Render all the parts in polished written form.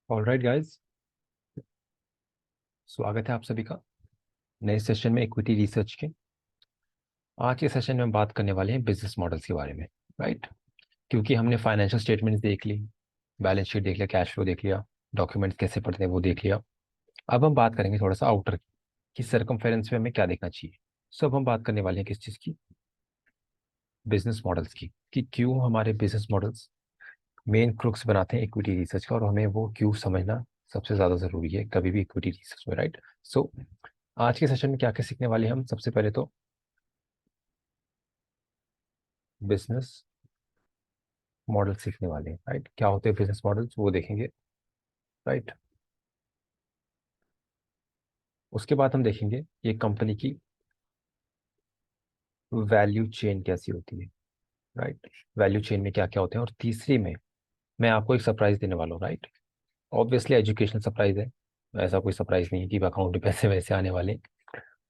Alright guys, स्वागत है आप सभी का नए सेशन में इक्विटी रिसर्च के। आज के सेशन में हम बात करने वाले हैं बिजनेस मॉडल्स के बारे में। राइट। क्योंकि हमने फाइनेंशियल स्टेटमेंट्स देख ली, बैलेंस शीट देख लिया, कैश फ्लो देख लिया, डॉक्यूमेंट्स कैसे पढ़ते हैं वो देख लिया। अब हम बात करेंगे थोड़ा सा आउटर की सरकमफेरेंस में हमें क्या देखना चाहिए। सो अब हम बात करने वाले हैं किस चीज़ की, बिजनेस मॉडल्स की, कि क्यों हमारे बिजनेस मॉडल्स मेन क्रुक्स बनाते हैं इक्विटी रिसर्च का, और हमें वो क्यों समझना सबसे ज़्यादा ज़रूरी है कभी भी इक्विटी रिसर्च में। राइट। सो आज के सेशन में क्या क्या सीखने वाले हैं हम, सबसे पहले तो बिजनेस मॉडल सीखने वाले हैं। राइट, क्या होते हैं बिजनेस मॉडल्स वो देखेंगे। राइट। उसके बाद हम देखेंगे ये कंपनी की वैल्यू चेन कैसी होती है। राइट, वैल्यू चेन में क्या क्या होते हैं। और तीसरी में मैं आपको एक सरप्राइज देने वाला हूँ। राइट, ऑब्वियसली एजुकेशनल सरप्राइज है, ऐसा कोई सरप्राइज नहीं है कि अकाउंट में पैसे वैसे आने वाले हैं।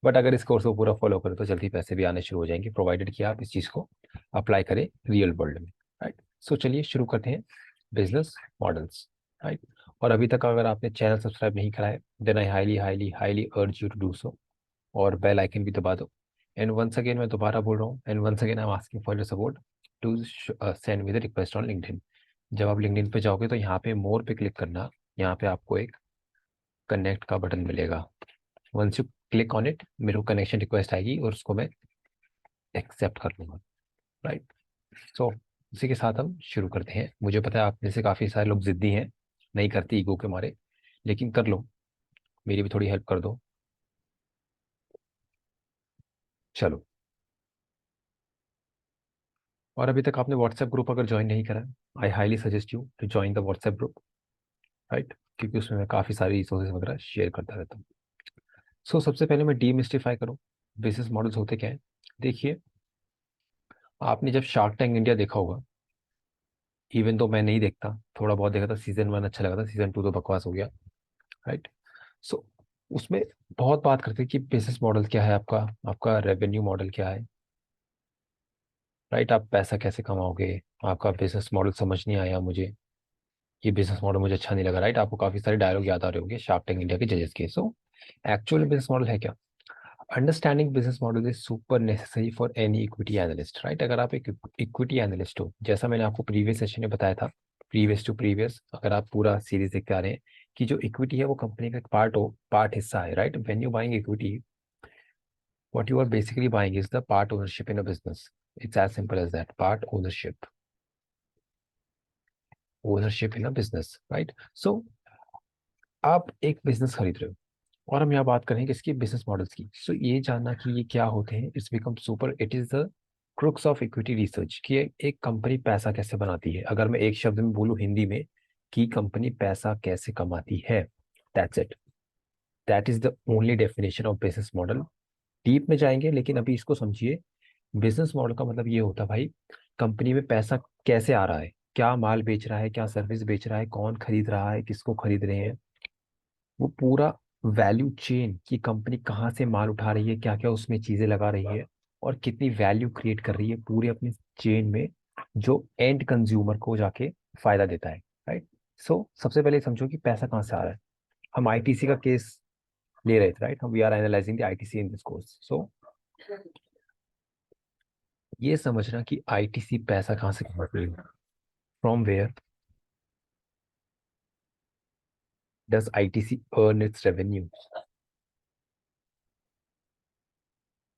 बट अगर इस कोर्स को पूरा फॉलो करें तो जल्दी पैसे भी आने शुरू हो जाएंगे, प्रोवाइडेड कि आप इस चीज़ को अप्लाई करें रियल वर्ल्ड में। राइट। सो चलिए शुरू करते हैं बिजनेस मॉडल्स। राइट। और अभी तक अगर आपने चैनल सब्सक्राइब नहीं करा है, then I highly highly highly urge you to do so, और बेल आइकन भी दबा दो। एंड वंस अगेन मैं दोबारा बोल रहा हूँ, and once again I am asking for your support to send me the request on LinkedIn. जब आप लिंक्डइन पे जाओगे तो यहाँ पे मोर पे क्लिक करना, यहाँ पे आपको एक कनेक्ट का बटन मिलेगा। Once you click on it, मेरे को कनेक्शन रिक्वेस्ट आएगी और उसको मैं एक्सेप्ट कर लूंगा। राइट। सो इसी के साथ हम शुरू करते हैं। मुझे पता है आप में से काफ़ी सारे लोग जिद्दी हैं, नहीं करती ईगो के मारे, लेकिन कर लो, मेरी भी थोड़ी हेल्प कर दो। चलो। और अभी तक आपने व्हाट्सएप ग्रुप अगर ज्वाइन नहीं करा, I highly suggest you to join the WhatsApp group. Right, क्योंकि उसमें मैं काफ़ी सारी रिसोर्सेज वगैरह शेयर करता रहता हूँ। सो सबसे पहले मैं डीमिस्टिफाई करूँ, बिजनेस मॉडल्स होते क्या है। देखिए, आपने जब शार्क टैंक इंडिया देखा होगा, इवन तो मैं नहीं देखता, थोड़ा बहुत देखा था, सीजन 1 अच्छा लगा था, सीजन 2 तो बकवास हो गया। राइट। सो उसमें बहुत बात करते हैं कि बिजनेस मॉडल क्या है आपका, आपका रेवेन्यू मॉडल क्या है। राइट, आप पैसा कैसे कमाओगे, आपका बिजनेस मॉडल समझ नहीं आया मुझे, ये बिजनेस मॉडल मुझे अच्छा नहीं लगा। राइट, आपको काफी सारे डायलॉग याद आ रहे होंगे शार्क टैंक इंडिया के जजेस के। सो एक्चुअल बिजनेस मॉडल है क्या। Understanding business model is super necessary for any equity analyst. Right, अगर आप एक इक्विटी एनालिस्ट हो, जैसा मैंने आपको प्रीवियस सेशन में बताया था, प्रीवियस टू प्रीवियस, अगर आप पूरा सीरीज देखते आ रहे हैं, कि जो इक्विटी है वो कंपनी का एक पार्ट हिस्सा है। Right, when you buying equity, what you are basically buying is the part ownership in a business. It's as simple as that. Part ownership in a business, right? So आप एक business खरीद रहे हो, और हम यहाँ बात करेंगे इसकी बिजनेस मॉडल्स की। सो ये जानना कि ये क्या होते हैं, it's become super, it is the crux of equity research, कि एक कंपनी पैसा कैसे बनाती है। अगर मैं एक शब्द में बोलूँ हिंदी में कि कंपनी पैसा कैसे कमाती है, that's it, that is the only definition of business model. Deep में जाएंगे, लेकिन अभी इसको समझिए। बिजनेस मॉडल का मतलब ये होता है भाई, कंपनी में पैसा कैसे आ रहा है, क्या माल बेच रहा है, क्या सर्विस बेच रहा है, कौन खरीद रहा है, किसको खरीद रहे हैं, वो पूरा वैल्यू चेन, कि कंपनी कहाँ से माल उठा रही है, क्या क्या उसमें चीजें लगा रही है, और कितनी वैल्यू क्रिएट कर रही है पूरे अपने चेन में, जो एंड कंज्यूमर को जाके फायदा देता है। राइट। सो सबसे पहले समझो कि पैसा कहाँ से आ रहा है। हम आईटीसी का केस ले रहे थे। राइट, हम we are analysing the ITC in this course. So ये समझना कि आईटीसी पैसा कहाँ से कमाती है, from where does ITC earn its revenue,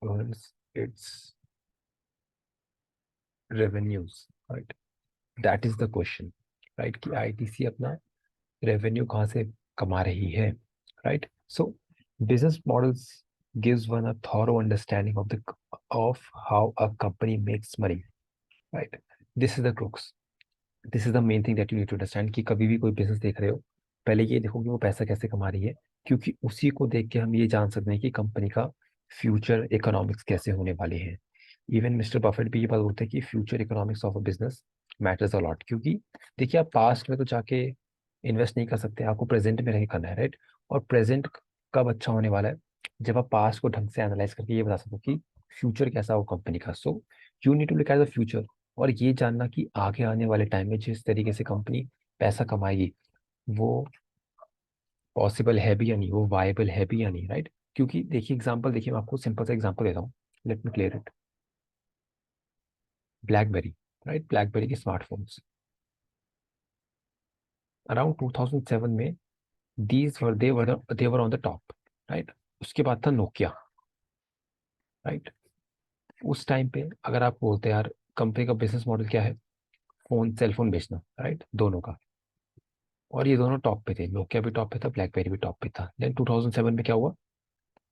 earns its revenues, right? That is the question, right? कि आईटीसी अपना रेवेन्यू कहाँ से कमा रही है। Right. So business models gives one a thorough understanding of how a company makes money. Right, this is the crux, this is the main thing that you need to understand, कि कभी भी कोई business देख रहे हो, पहले ये देखो कि वो पैसा कैसे कमा रही है, क्योंकि उसी को देख के हम ये जान सकते हैं कि कंपनी का फ्यूचर इकोनॉमिक्स कैसे होने वाले हैं। इवन मिस्टर बफेट भी ये बात बोलते हैं कि future economics of a business matters a lot, क्योंकि देखिए, आप पास्ट में तो जाके इन्वेस्ट नहीं कर सकते, आपको प्रेजेंट में रह के करना है। राइट, और प्रेजेंट कब अच्छा होने वाला है, जब आप पास्ट को ढंग से एनालाइज करके ये बता सको कि फ्यूचर कैसा हो कंपनी का। So you need to look at the future, और ये जानना कि आगे आने वाले टाइम में जिस तरीके से कंपनी पैसा कमाएगी, वो पॉसिबल है भी या नहीं, वो वायबल है भी या नहीं, राइट। क्योंकि देखिए एग्जांपल देखिए, मैं आपको सिंपल सा एग्जांपल देता हूँ, let me clear it. Blackberry, right, blackberry के स्मार्टफोन्स अराउंड 2007 में, these were they were on the top, right. उसके बाद था नोकिया, राइट। उस टाइम पे अगर आप बोलते हैं यार कंपनी का बिजनेस मॉडल क्या है, फोन, सेलफोन बेचना, राइट, दोनों का। और ये दोनों टॉप पे थे, नोकिया भी टॉप पे था, ब्लैकबेरी भी टॉप पे था। देन 2007 में क्या हुआ,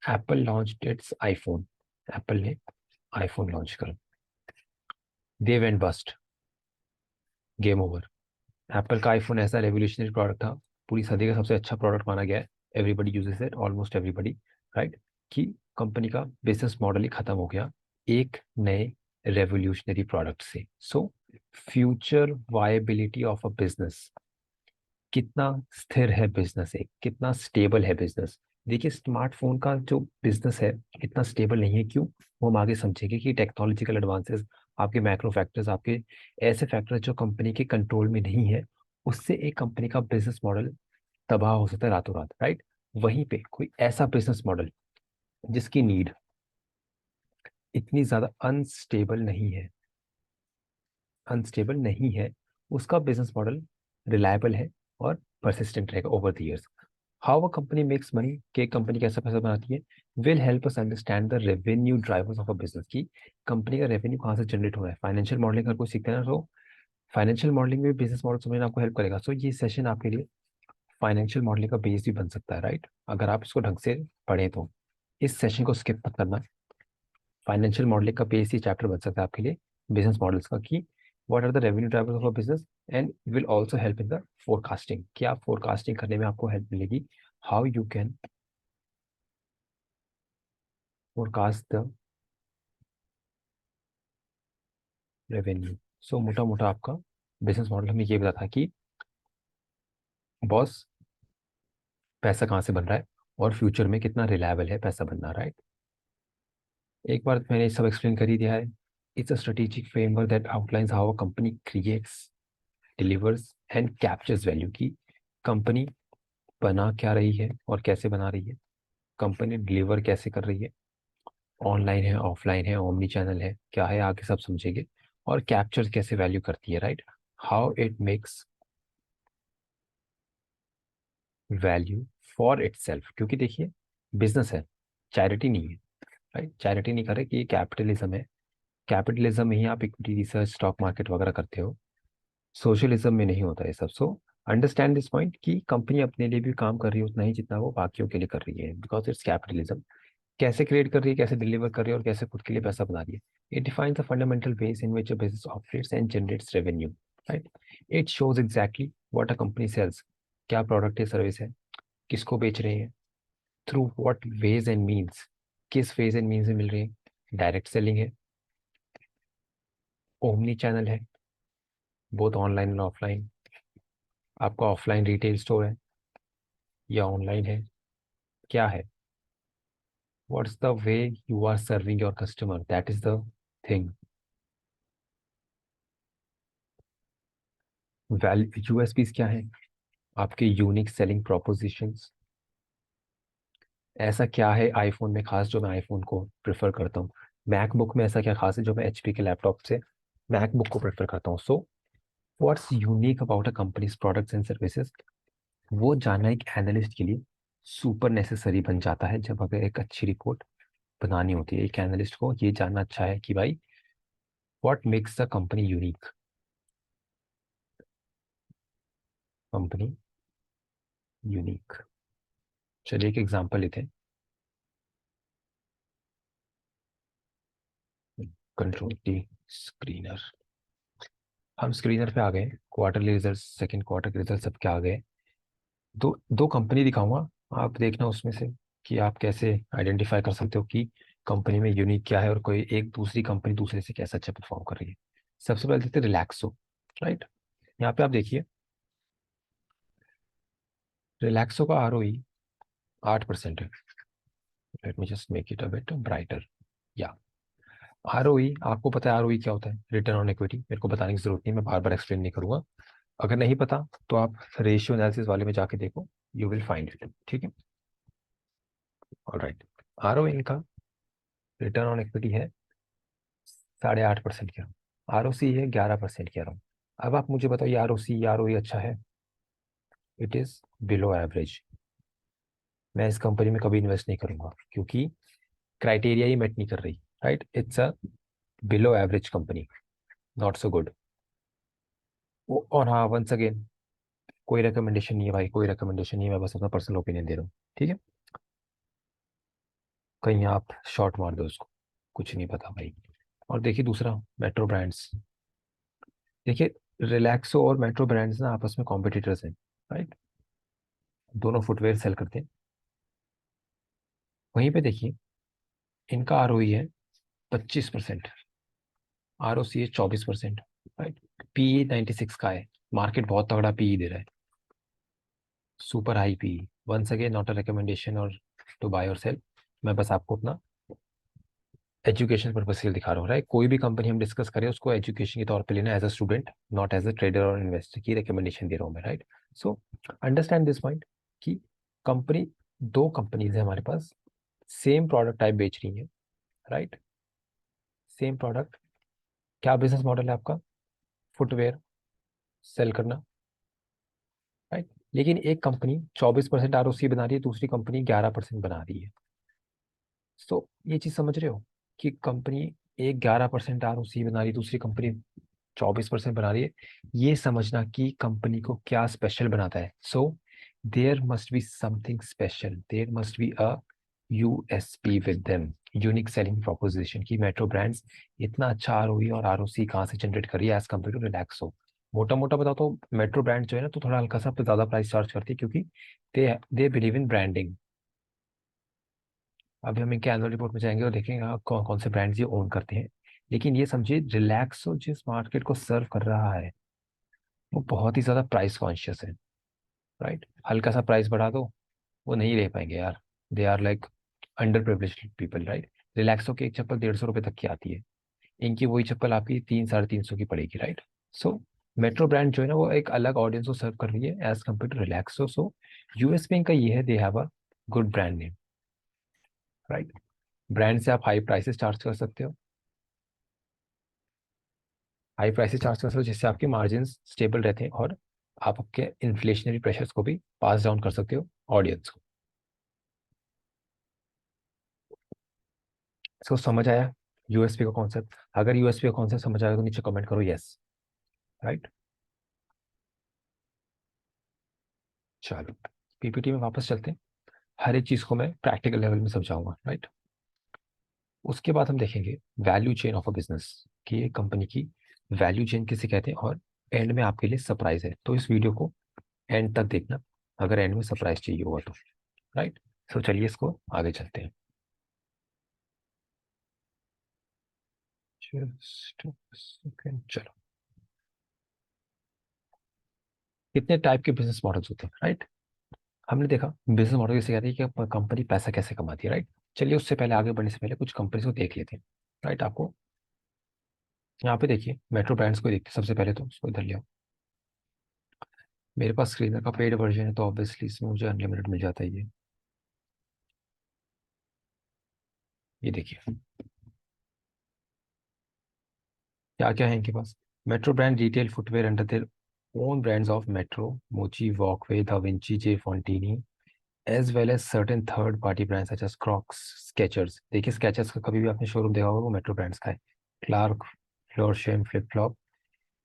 Apple launch its iPhone, Apple ने आईफोन लॉन्च करा, they went bust, game over. Apple का आईफोन ऐसा रेवोल्यूशनरी प्रोडक्ट था, पूरी सदी का सबसे अच्छा प्रोडक्ट माना गया है, everybody uses it, almost everybody, right. कि कंपनी का बिजनेस मॉडल ही खत्म हो गया एक नए रेवोल्यूशनरी प्रोडक्ट से। So future viability of a business, कितना स्थिर है बिजनेस, एक कितना स्टेबल है बिजनेस। देखिए स्मार्टफोन का जो बिजनेस है इतना स्टेबल नहीं है, क्यों, वो हम आगे समझेंगे कि टेक्नोलॉजिकल एडवांसेस, आपके मैक्रो फैक्टर्स, आपके ऐसे फैक्टर्स जो कंपनी के कंट्रोल में नहीं है, उससे एक कंपनी का बिजनेस मॉडल तबाह हो सकता है रातों रात, राइट। वहीं पे कोई ऐसा बिजनेस मॉडल जिसकी नीड इतनी ज्यादा अनस्टेबल नहीं है, उसका बिजनेस मॉडल रिलायबल है और परसिस्टेंट रहेगा over the years. How a company makes money, कि कंपनी कैसा पैसा बनाती है, will help us understand the revenue drivers of a business, की कंपनी का रेवेन्यू कहाँ से जनरेट हो रहा है। फाइनेंशियल मॉडलिंग अगर कोई सीखता है ना, तो फाइनेंशियल मॉडलिंग में बिजनेस मॉडल समझना आपको हेल्प करेगा। सो ये सेशन आपके लिए फाइनेंशियल मॉडलिंग का बेस भी बन सकता है, राइट, अगर आप इसको ढंग से पढ़ें तो। इस सेशन को स्किप मत करना, फाइनेंशियल मॉडलिंग का बेस ही चैप्टर बन सकता है आपके लिए बिजनेस मॉडल्स का, कि what are the revenue drivers of a business, and will also help in the forecasting, कि आप फोरकास्टिंग करने में आपको हेल्प मिलेगी, how you can forecast the revenue. So मोटा मोटा आपका बिजनेस मॉडल हमें ये बताता है कि बॉस पैसा कहाँ से बन रहा है और फ्यूचर में कितना रिलायबल है पैसा बनना, राइट। एक बार मैंने ये सब एक्सप्लेन कर ही दिया है। It's a strategic framework that outlines how a company creates, delivers and captures value, की कंपनी बना क्या रही है और कैसे बना रही है, कंपनी डिलीवर कैसे कर रही है, ऑनलाइन है, ऑफलाइन है, ओमनी चैनल है, क्या है, आगे सब समझेंगे। और कैप्चर कैसे वैल्यू करती है, right, how it makes value for it self. क्योंकि देखिए बिजनेस है, चैरिटी नहीं है, राइट, चैरिटी नहीं कर रहे, कि ये कैपिटलिज्म है, कैपिटलिज्म में ही आप इक्विटी रिसर्च, स्टॉक मार्केट वगैरह करते हो, सोशलिज्म में नहीं होता ये सब। सो अंडरस्टैंड दिस पॉइंट, कि कंपनी अपने लिए भी काम कर रही है उतना ही जितना वो बाकियों के लिए कर रही है, बिकॉज इट्स कैपिटलिज्म। कैसे क्रिएट कर रही है, कैसे डिलीवर कर रही है और कैसे खुद के लिए पैसा बना रही है। It defines the fundamental ways in which a business operates and generates revenue, right. It shows exactly what a company sells, क्या प्रोडक्ट है, सर्विस है, किसको बेच रहे हैं, through what ways and means, किस वेज एंड मीन्स में मिल रही है, डायरेक्ट सेलिंग है, ओमनी चैनल है, बोथ ऑनलाइन एंड ऑफलाइन, आपका ऑफलाइन रिटेल स्टोर है या ऑनलाइन है, क्या है, what's the way you are serving your customer, that is the thing. Value USPs क्या है, आपके यूनिक सेलिंग प्रोपोजिशंस। ऐसा क्या है आईफोन में खास जो मैं आईफोन को प्रेफर करता हूँ, मैकबुक में ऐसा क्या खास है जो मैं एचपी के लैपटॉप से मैकबुक को प्रेफर करता हूँ। So what's unique about a companies products and services, वो जानना एक एनालिस्ट के लिए सुपर नेसेसरी बन जाता है। जब अगर एक अच्छी रिपोर्ट बनानी होती है, एक एनालिस्ट को ये जानना अच्छा है कि भाई what makes the company unique, company unique. चलिए एक एग्जांपल लेते हैं, कंट्रोल टी स्क्रीनर। हम स्क्रीनर पे आ गए, क्वार्टरली रिजल्ट, सेकंड क्वार्टर के रिजल्ट सबके आ गए। दो दो कंपनी दिखाऊंगा, आप देखना उसमें से कि आप कैसे आइडेंटिफाई कर सकते हो कि कंपनी में यूनिक क्या है और कोई एक दूसरी कंपनी दूसरे से कैसा अच्छा परफॉर्म कर रही है। सबसे पहले देखते हैं रिलैक्सो, राइट। यहाँ पे आप देखिए रिलैक्सो का आरओई 8% है। Let me just make it a bit brighter. या आरओई, आपको पता है आरओई क्या होता है, रिटर्न ऑन इक्विटी, मेरे को बताने की जरूरत नहीं, मैं बार बार एक्सप्लेन नहीं करूंगा। अगर नहीं पता तो आप रेशियो एनालिसिस वाले में जाके देखो, यू विल फाइंड इट, ठीक है। ऑलराइट, ROE इनका, रिटर्न ऑन इक्विटी है 8.5% कह रहा हूँ, ROC है 11% कह रहा हूँ। अब आप मुझे बताओ, ये ROC ROE अच्छा है? It is below average. मैं इस कंपनी में कभी इन्वेस्ट नहीं करूंगा क्योंकि क्राइटेरिया ही मेट नहीं कर रही, right. It's a below average company, not so good. और हाँ, वंस अगेन, कोई रिकमेंडेशन नहीं है भाई, कोई रिकमेंडेशन नहीं है, मैं बस अपना पर्सनल ओपिनियन दे रहा हूँ, ठीक है। कहीं आप शॉर्ट मार दो उसको, कुछ नहीं पता भाई। और देखिए दूसरा, मेट्रो ब्रांड्स। देखिए, रिलैक्सो और मेट्रो ब्रांड्स ना आपस में कॉम्पिटिटर्स हैं, राइट। दोनों फुटवेयर सेल करते हैं। वहीं पे देखिए, इनका ROE है 25%, ROC है 24%, राइट। PE 96 का है, मार्केट बहुत तगड़ा PE दे रहा है, super high PE। Once again not a recommendation और टू बाय और सेल, मैं बस आपको अपना एजुकेशन पर्पज के लिए दिखा रहा हूँ, राइट। कोई भी कंपनी हम डिस्कस करें उसको एजुकेशन के तौर पे लेना, as a student, not as a trader और इन्वेस्टर की रिकमेंडेशन दे रहा हूँ मैं, right. So understand this point कि कंपनी, दो कंपनीज है हमारे पास, सेम प्रोडक्ट टाइप बेच रही है, राइट। सेम प्रोडक्ट, क्या बिजनेस मॉडल है आपका? फुटवेयर सेल करना, राइट। लेकिन एक कंपनी 24% ROC बना रही है, दूसरी कंपनी 11% बना रही है। तो ये चीज समझ रहे हो कि कंपनी एक 11% ROC बना रही है, दूसरी कंपनी 24% बना रही है। ये समझना कि कंपनी को क्या स्पेशल बनाता है। So there must be something special, there must be a USP with them, unique selling proposition, की मेट्रो ब्रांड्स इतना अच्छा ROE और ROC कहाँ से जनरेट कर रही है एज कम्पेयर टू रिलैक्सो। मोटा मोटा बताओ तो मेट्रो ब्रांड जो है ना, तो थोड़ा हल्का सा ज्यादा प्राइस चार्ज करती है क्योंकि दे बिलीव इन ब्रांडिंग। अभी हम इनके एनुअल रिपोर्ट में जाएंगे और देखेंगे कौन कौन से ब्रांड्स ये ओन करते हैं। लेकिन ये समझिए, रिलैक्सो जिस मार्केट को सर्व कर रहा है वो बहुत ही ज्यादा प्राइस कॉन्शियस है, राइट। हल्का सा प्राइस बढ़ा दो, वो नहीं ले पाएंगे यार। They are like underprivileged people, right. Relaxo की एक चप्पल 150 रुपये तक की आती है, इनकी वही चप्पल आपकी 300-350 की पड़ेगी, राइट। सो मेट्रो ब्रांड जो है ना, वो एक अलग ऑडियंस को सर्व कर रही है as compare to Relaxo. So USP इनका ये है, they have a good brand name, right. Brand से आप हाई प्राइसेस चार्ज कर सकते हो, हाई प्राइसेस चार्ज कर सकते हो जिससे आपके मार्जिन स्टेबल रहते हैं, और आप आपके इन्फ्लेशनरी प्रेशर्स को भी पास डाउन कर सकते हो ऑडियंस को। इसको समझ आया USP का कॉन्सेप्ट? अगर USP का कॉन्सेप्ट समझ आया तो नीचे कमेंट करो यस, राइट। चलो, PPT में वापस चलते हैं। हर एक चीज़ को मैं प्रैक्टिकल लेवल में समझाऊंगा, राइट। उसके बाद हम देखेंगे value chain of a business, कि एक कंपनी की वैल्यू चेन किसे कहते हैं, और एंड में आपके लिए सरप्राइज है, तो इस वीडियो को एंड तक देखना अगर एंड में सरप्राइज चाहिए होगा तो, राइट। तो चलिए इसको आगे चलते हैं। Just a second, चलो। कितने टाइप के बिजनेस मॉडल्स होते हैं, राइट। हमने देखा बिजनेस मॉडल किसे कहते हैं, कि कंपनी पैसा कैसे कमाती है, राइट। चलिए उससे पहले, आगे बढ़ने से पहले कुछ कंपनीज को देख लेते हैं, राइट। आपको यहाँ पे देखिए, मेट्रो ब्रांड्स को देखते हैं सबसे पहले, तो उसको इधर ले आओ। मेरे पास स्क्रीनर का पेड वर्जन है तो ऑब्वियसली इसमें मुझे अनलिमिटेड मिल जाता है ये देखिए क्या क्या है इनके पास। Metro brand retail footwear under their own brands of Metro, Mochi, Walkway, Da Vinci, J Fontini, as well as certain third party brands such as Crocs, Skechers. देखिए स्केचर्स का कभी भी आपने शोरूम देखा होगा, वो मेट्रो ब्रांड्स का है। Clark, Florsheim, flip flop,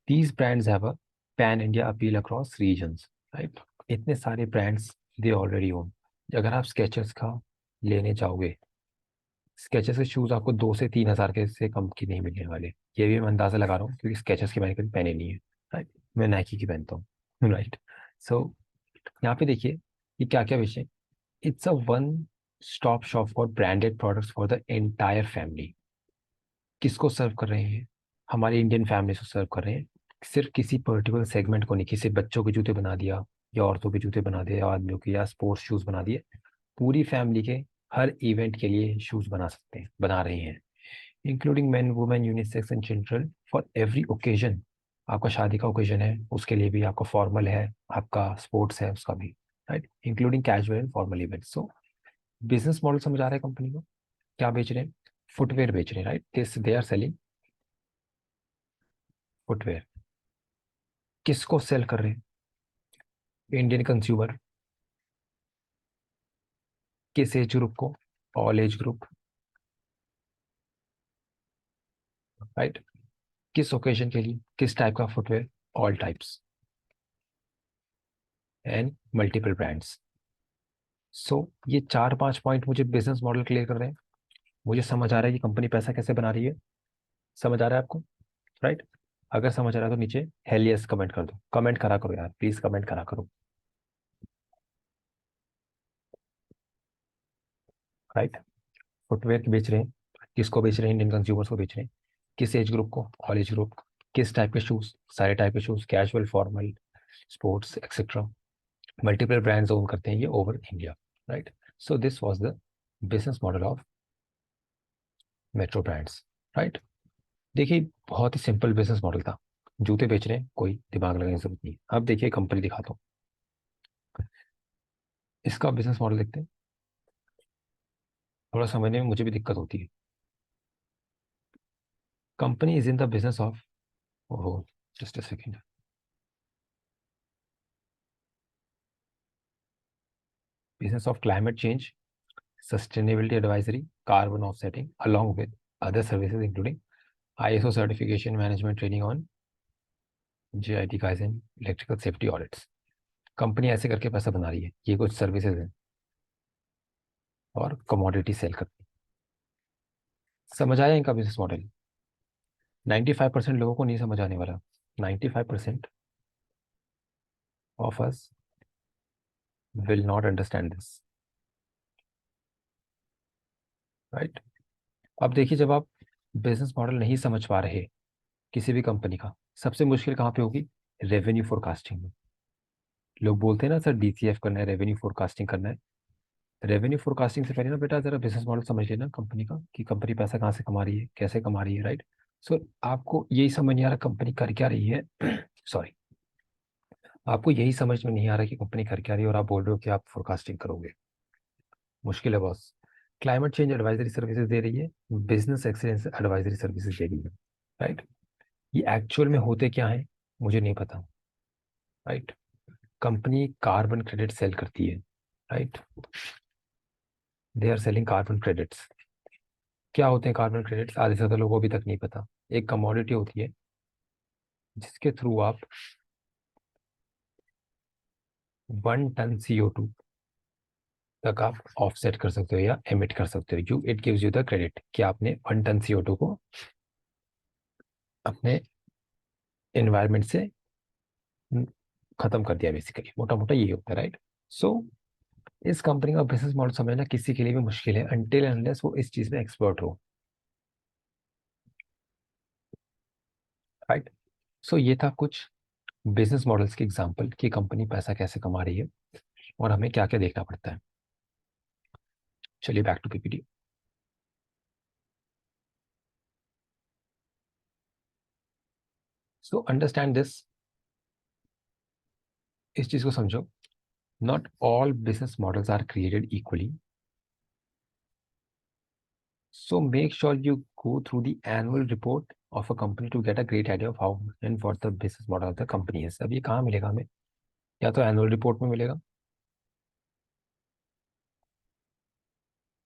these brands have a pan India appeal across regions, right. इतने सारे ब्रांड्स दे ऑलरेडी ओन। अगर आप स्केचर्स का लेने जाओगे, स्केचेस के शूज आपको 2 से 3 हज़ार के से कम की नहीं मिलने वाले। ये भी मैं अंदाजा लगा रहा हूँ क्योंकि स्केचेस की मैंने कभी पहने नहीं है, राइट। मैं नाइकी की पहनता हूँ, राइट। सो यहाँ पे देखिए कि क्या क्या विषय। It's a one stop shop for branded products for the entire family. किसको सर्व कर रहे हैं? हमारी इंडियन फैमिली को सर्व कर रहे हैं। सिर्फ किसी पर्टिकुलर सेगमेंट को नहीं, किसी बच्चों के जूते बना दिया, या औरतों के जूते बना दिए, या आदमियों के, या स्पोर्ट्स शूज बना दिए। पूरी फैमिली के हर इवेंट के लिए शूज बना सकते हैं, बना रहे हैं, including man, women, unisex and children, for every occasion. आपका शादी का ओकेजन है उसके लिए भी, आपका फॉर्मल है, आपका स्पोर्ट्स है उसका भी, right, including casual and formal event. So business model समझ आ रहा है कंपनी को, क्या बेच रहे हैं? फुटवेयर बेच रहे हैं, right, this they are selling footwear. किसको सेल कर रहे हैं? Indian consumer. किस एज ग्रुप को? All age group, right. किस ओकेजन के लिए? किस टाइप का footwear? All types and multiple brands. So ये 4-5 पॉइंट मुझे बिजनेस मॉडल क्लियर कर रहे हैं, मुझे समझ आ रहा है कि कंपनी पैसा कैसे बना रही है। समझ आ रहा है आपको? राइट। अगर समझ आ रहा है तो नीचे हेल यस कमेंट कर दो, कमेंट करा करो यार, प्लीज कमेंट करा करो। राइट, फुटवेयर बेच रहे हैं, किसको बेच रहे हैं? इंडियन कंज्यूमर्स को बेच रहे हैं। किस एज ग्रुप को? All age group. किस टाइप के शूज? सारे टाइप के shoes, casual, formal, sports etcetera. Multiple brands own करते हैं ये over India, right. So this was the business model of metro brands, right. देखिए बहुत ही सिंपल बिजनेस मॉडल था, जूते बेच रहे हैं, कोई दिमाग लगाने की जरूरत नहीं। अब देखिए कंपनी दिखाता हूँ, इसका बिजनेस मॉडल देखते हैं। थोड़ा समझने में मुझे भी दिक्कत होती है। Company is in the business of, ओहो, just a second, business of climate change, sustainability advisory, carbon offsetting along with other services including ISO certification, management training on JIT Kaizen, electrical safety audits. Company ऐसे करके पैसा बना रही है, ये कुछ services है और कमोडिटी सेल करती है। समझ आया इनका बिजनेस मॉडल? 95% लोगों को नहीं समझ आने वाला। 95% of us will not understand this, right. अब देखिए जब आप बिजनेस मॉडल नहीं समझ पा रहे किसी भी कंपनी का, सबसे मुश्किल कहाँ पे होगी? रेवेन्यू फोरकास्टिंग में। लोग बोलते हैं ना सर DCF करना है, रेवेन्यू फोरकास्टिंग करना है। रेवेन्यू फोरकास्टिंग से पहले ना बेटा जरा बिजनेस मॉडल समझ लेना कंपनी का, कि कंपनी पैसा कहाँ से कमा रही है, कैसे कमा रही है, राइट। सो आपको यही समझ नहीं आ रहा कंपनी कर क्या रही है सॉरी, आपको यही समझ में नहीं आ रहा कि कंपनी कर क्या रही है और आप बोल रहे हो कि आप फोरकास्टिंग करोगे। मुश्किल है boss. Climate change advisory services दे रही है, बिजनेस एक्सीलेंस एडवाइजरी सर्विसेज दे रही है, राइट। ये एक्चुअल में होते क्या है मुझे नहीं पता, right. Company carbon credit sell करती है, right, they are selling carbon credits. क्या होते हैं कार्बन क्रेडिट्स? आधे से ज्यादा लोगों को अभी तक नहीं पता। एक कमोडिटी होती है जिसके थ्रू आप 1 टन CO2 तक आप ऑफसेट कर सकते हो या एमिट कर सकते हो। You it gives you the credit कि आपने 1 टन CO2 को अपने एनवायरमेंट से खत्म कर दिया, बेसिकली मोटा मोटा यही होता है, राइट। सो इस कंपनी का बिजनेस मॉडल समझना किसी के लिए भी मुश्किल है अनटिल अनलेस वो इस चीज में एक्सपर्ट हो, राइट। सो ये था कुछ बिजनेस मॉडल्स की एग्जांपल कि कंपनी पैसा कैसे कमा रही है और हमें क्या क्या देखना पड़ता है। चलिए back to PPT। So understand this, इस चीज को समझो। Not all business models are created equally, so make sure you go through the annual report of a company to get a great idea of how and what the business model of the company is। अब ये कहाँ मिलेगा हमें? या तो annual report में मिलेगा,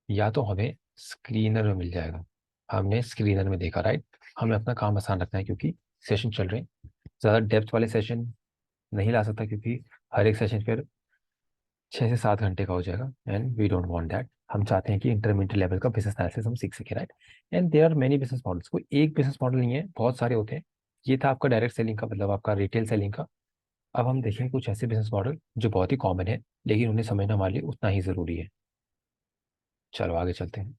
या तो हमें स्क्रीनर में मिल जाएगा। हमने स्क्रीनर में देखा, राइट। हमें अपना काम आसान रखना है क्योंकि सेशन चल रहे हैं। ज़्यादा डेप्थ वाले सेशन नहीं ला सकता क्योंकि हर एक सेशन फिर 6 से 7 घंटे का हो जाएगा and we don't want that. हम चाहते हैं कि इंटरमीडिएट लेवल का बिजनेस एनालिसिस हम सीख सकें, right. And there are many business models, कोई एक बिजनेस मॉडल नहीं है, बहुत सारे होते हैं। ये था आपका डायरेक्ट सेलिंग का, मतलब आपका रिटेल सेलिंग का। अब हम देखेंगे कुछ ऐसे बिजनेस मॉडल जो बहुत ही कॉमन है लेकिन उन्हें समझना हमारे लिए उतना ही ज़रूरी है। चलो आगे चलते हैं।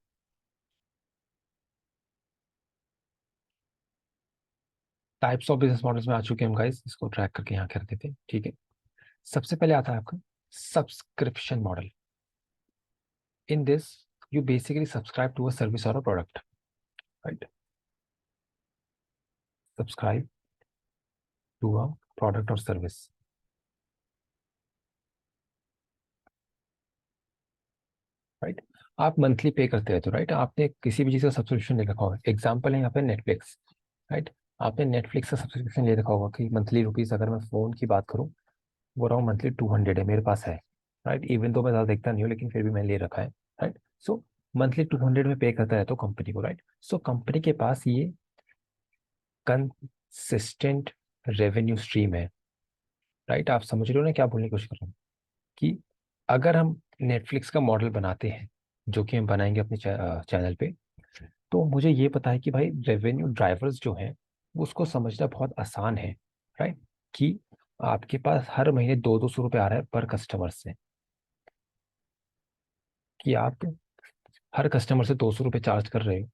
टाइप्स ऑफ बिजनेस मॉडल्स में आ चुके हैं हम गाइस, इसको ट्रैक करके यहाँ कर देते हैं, ठीक है। सबसे पहले आता है आपका subscription model. In this you basically subscribe to a service और a product, right. Subscribe to a product और सर्विस। आप मंथली पे करते रहते हो, राइट? आपने किसी भी चीज़ का सब्सक्रिप्शन ले रखा होगा, एग्जाम्पल है यहाँ पे नेटफ्लिक्स, राइट? आपने नेटफ्लिक्स का सब्सक्रिप्शन ले रखा होगा कि मंथली रुपीज़, अगर मैं फ़ोन की बात करूँ, वो रहा मंथली 200 है, मेरे पास है, राइट? इवन तो मैं ज़्यादा देखता नहीं हूँ, लेकिन फिर भी मैंने ले रखा है, राइट? सो मंथली 200 में पे करता है तो कंपनी को, राइट? सो कंपनी के पास ये कंसिस्टेंट रेवेन्यू स्ट्रीम है, राइट? आप समझ रहे हो ना क्या बोलने की कोशिश कर रहा हूँ? कि अगर हम नेटफ्लिक्स का मॉडल बनाते हैं, जो कि हम बनाएंगे अपने चैनल पे, तो मुझे ये पता है कि भाई रेवेन्यू ड्राइवर्स जो हैं वो उसको समझना बहुत आसान है, राइट? कि आपके पास हर महीने 200 रुपये आ रहा है पर कस्टमर से, कि आप हर कस्टमर से 200 रुपये चार्ज कर रहे हो,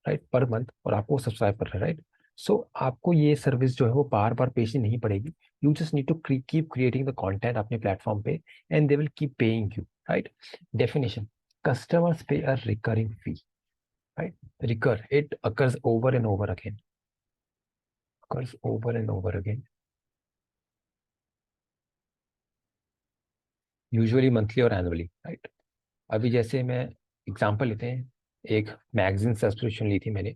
राइट, पर मंथ, और आपको सब्सक्राइब कर रहे हैं, राइट? सो आपको ये सर्विस जो है वो बार बार पेशनी नहीं पड़ेगी। You just need to keep creating the content अपने प्लेटफॉर्म पे, and they will keep paying you, right? Definition: customers pay a recurring fee, right? Recur, it occurs over and over again, occurs over and over again, usually monthly और annually, right? अभी जैसे मैं example लेते हैं, एक magazine subscription ली थी मैंने,